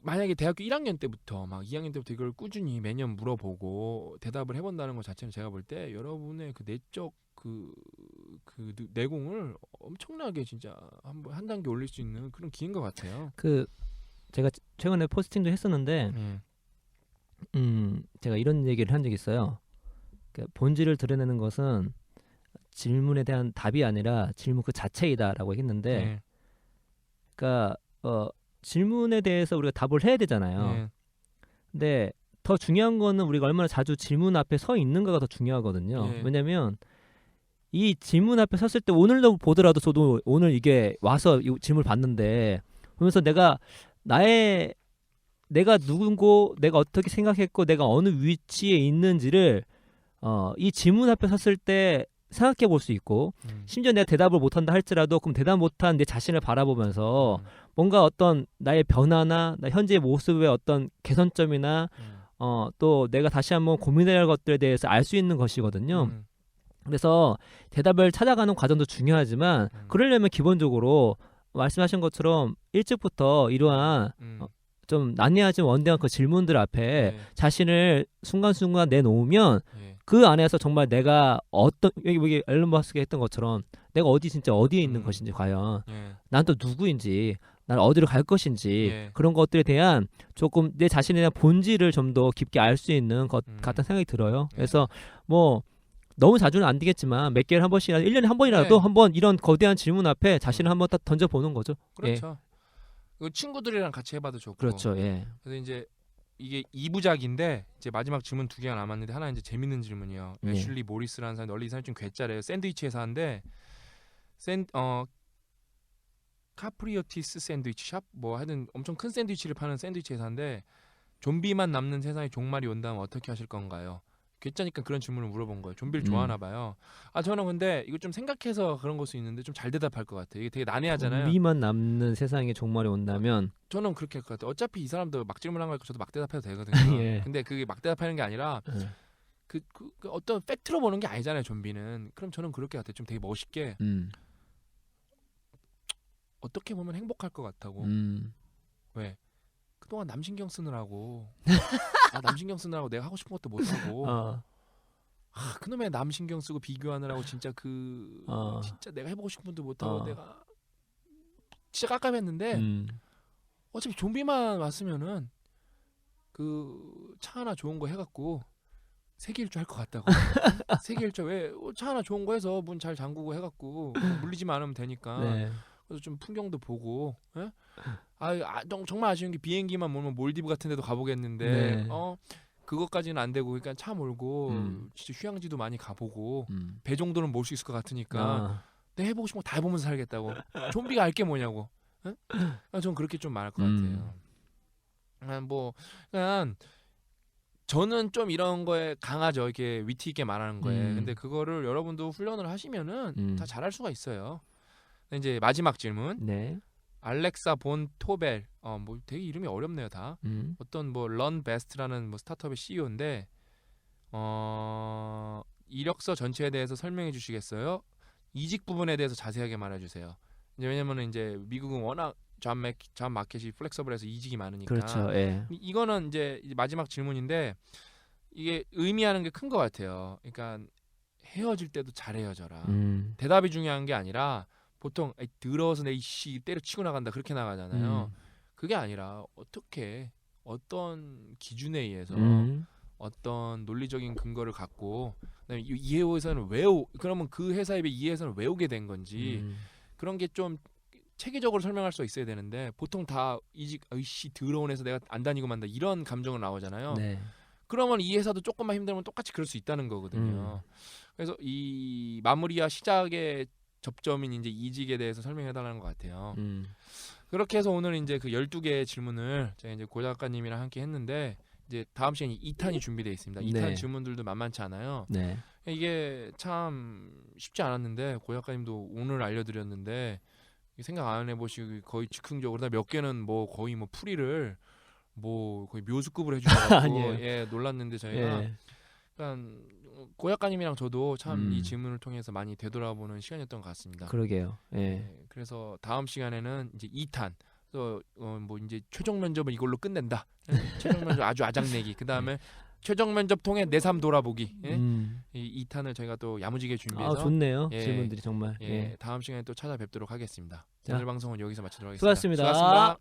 만약에 대학교 1학년 때부터 막 2학년 때부터 이걸 꾸준히 매년 물어보고 대답을 해본다는 것 자체는 제가 볼 때 여러분의 그 내적 그 내공을 엄청나게 진짜 한 단계 올릴 수 있는 그런 기회인 것 같아요. 제가 최근에 포스팅도 했었는데 제가 이런 얘기를 한 적이 있어요. 본질을 드러내는 것은 질문에 대한 답이 아니라 질문 그 자체이다라고 했는데, 그러니까 질문에 대해서 우리가 답을 해야 되잖아요. 근데 더 중요한 거는 우리가 얼마나 자주 질문 앞에 서 있는가가 더 중요하거든요. 왜냐면 이 질문 앞에 섰을 때 오늘도 보더라도 저도 오늘 이게 와서 이 질문을 봤는데 보면서 내가 누군고, 내가 어떻게 생각했고, 내가 어느 위치에 있는지를 이 질문 앞에 섰을 때 생각해 볼 수 있고, 심지어 내가 대답을 못한다 할지라도 그럼 대답 못한 내 자신을 바라보면서 뭔가 어떤 나의 변화나 나 현재의 모습의 어떤 개선점이나 또 내가 다시 한번 고민해야 할 것들에 대해서 알 수 있는 것이거든요. 그래서 대답을 찾아가는 과정도 중요하지만 그러려면 기본적으로 말씀하신 것처럼 일찍부터 이러한 좀 난해하지만 원대한 그 질문들 앞에 자신을 순간순간 내놓으면 그 안에서 정말 내가 어떤, 여기 앨런 머스크가 했던 것처럼 내가 진짜 어디에 있는 것인지, 과연 난 또 누구인지, 난 어디로 갈 것인지, 그런 것들에 대한 조금 내 자신에 대한 본질을 좀 더 깊게 알 수 있는 것 같다는 생각이 들어요. 그래서 뭐 너무 자주는 안 되겠지만 몇 개월 한 번씩이라도 1년에 한 번이라도 한번 이런 거대한 질문 앞에 자신을 한번 딱 던져보는 거죠. 그렇죠. 친구들이랑 같이 해봐도 좋고. 그렇죠. 그래서 이제 이게 2부작인데 이제 마지막 질문 2개가 남았는데, 하나 이제 재밌는 질문이요. 애슐리 모리스라는 사람이, 원래 이 사람이 좀 괴짜래요. 샌드위치 회사인데 카프리오티스 샌드위치 샵, 뭐 하여튼 엄청 큰 샌드위치를 파는 샌드위치 회사인데, 좀비만 남는 세상에 종말이 온다면 어떻게 하실 건가요? 괴짜니까 그런 질문을 물어본 거예요. 좀비를 좋아하나 봐요. 저는 근데 이거 좀 생각해서 그런 걸 수 있는데 좀 잘 대답할 것 같아요. 이게 되게 난해하잖아요. 좀비만 남는 세상에 종말이 온다면 저는 그렇게 할 것 같아요. 어차피 이 사람도 막 질문한 거니까 저도 막 대답해도 되거든요. 예. 근데 그게 막 대답하는 게 아니라 그 어떤 팩트로 보는 게 아니잖아요, 좀비는. 그럼 저는 그렇게 같아요. 좀 되게 멋있게 어떻게 보면 행복할 것 같다고. 왜? 그동안 남 신경 쓰느라고 남 신경 쓰느라고 내가 하고 싶은 것도 못하고 그놈의 남 신경 쓰고 비교하느라고 진짜 진짜 내가 해보고 싶은 것도 못하고 내가 진짜 깝깝했는데 어차피 좀비만 왔으면은 그 차 하나 좋은 거 해갖고 세계 일주 할 것 같다고. 세계 일주 왜 차 하나 좋은 거 해서 문 잘 잠그고 해갖고 물리지만 않으면 되니까. 그래서 좀 풍경도 보고. 정말 아쉬운 게 비행기만 몰면 몰디브 같은 데도 가보겠는데 그것까지는 안 되고, 그러니까 차 몰고 진짜 휴양지도 많이 가보고 배 정도는 몰 수 있을 것 같으니까 내가 해보고 싶은 거 다 해보면서 살겠다고. 좀비가 알 게 뭐냐고. 전 그렇게 좀 말할 것 같아요. 그냥 저는 좀 이런 거에 강하죠. 이렇게 위트 있게 말하는 거에. 근데 그거를 여러분도 훈련을 하시면은 다 잘할 수가 있어요. 이제 마지막 질문. 알렉사 본 토벨, 뭐 되게 이름이 어렵네요 다. 어떤 뭐 런 베스트라는 뭐 스타트업의 CEO인데, 이력서 전체에 대해서 설명해 주시겠어요? 이직 부분에 대해서 자세하게 말해주세요. 이제 왜냐면은 이제 미국은 워낙 잡 마켓이 플렉서블해서 이직이 많으니까. 그렇죠. 이거는 이제 마지막 질문인데 이게 의미하는 게 큰 것 같아요. 그러니까 헤어질 때도 잘 헤어져라. 대답이 중요한 게 아니라. 보통 더러워서 내 이씨 때려치고 나간다 그렇게 나가잖아요. 그게 아니라 어떻게, 어떤 기준에 의해서 어떤 논리적인 근거를 갖고, 그다음에 이 회사는 그러면 그 회사에 비해 이 회사는 왜 오게 된 건지 그런 게 좀 체계적으로 설명할 수 있어야 되는데, 보통 다 이씨 더러운 회사 내가 안 다니고 만다 이런 감정으로 나오잖아요. 그러면 이 회사도 조금만 힘들면 똑같이 그럴 수 있다는 거거든요. 그래서 이 마무리와 시작의 접점인 이제 이직에 대해서 설명해달라는 것 같아요. 그렇게 해서 오늘 이제 그 12개의 질문을 제가 이제 고 작가님이랑 함께 했는데, 이제 다음 시간에 2탄이 준비되어 있습니다. 2탄 질문들도 만만치 않아요. 이게 참 쉽지 않았는데 고 작가님도 오늘 알려드렸는데 생각 안 해보시고 거의 즉흥적으로 몇 개는 뭐 거의 뭐 풀이를 뭐 거의 묘수급으로 해주셔가지고 놀랐는데 저희가 그러니까 고 작가님이랑 저도 참 이 질문을 통해서 많이 되돌아보는 시간이었던 것 같습니다. 그러게요. 그래서 다음 시간에는 이제 2탄 또 뭐 이제 최종 면접을 이걸로 끝낸다. 최종 면접 아주 아작내기. 그 다음에 최종 면접 통해 내 삶 돌아보기. 이 2탄을 저희가 또 야무지게 준비해서. 좋네요. 질문들이 정말. 다음 시간에 또 찾아뵙도록 하겠습니다. 오늘 방송은 여기서 마치도록 하겠습니다. 수고하셨습니다.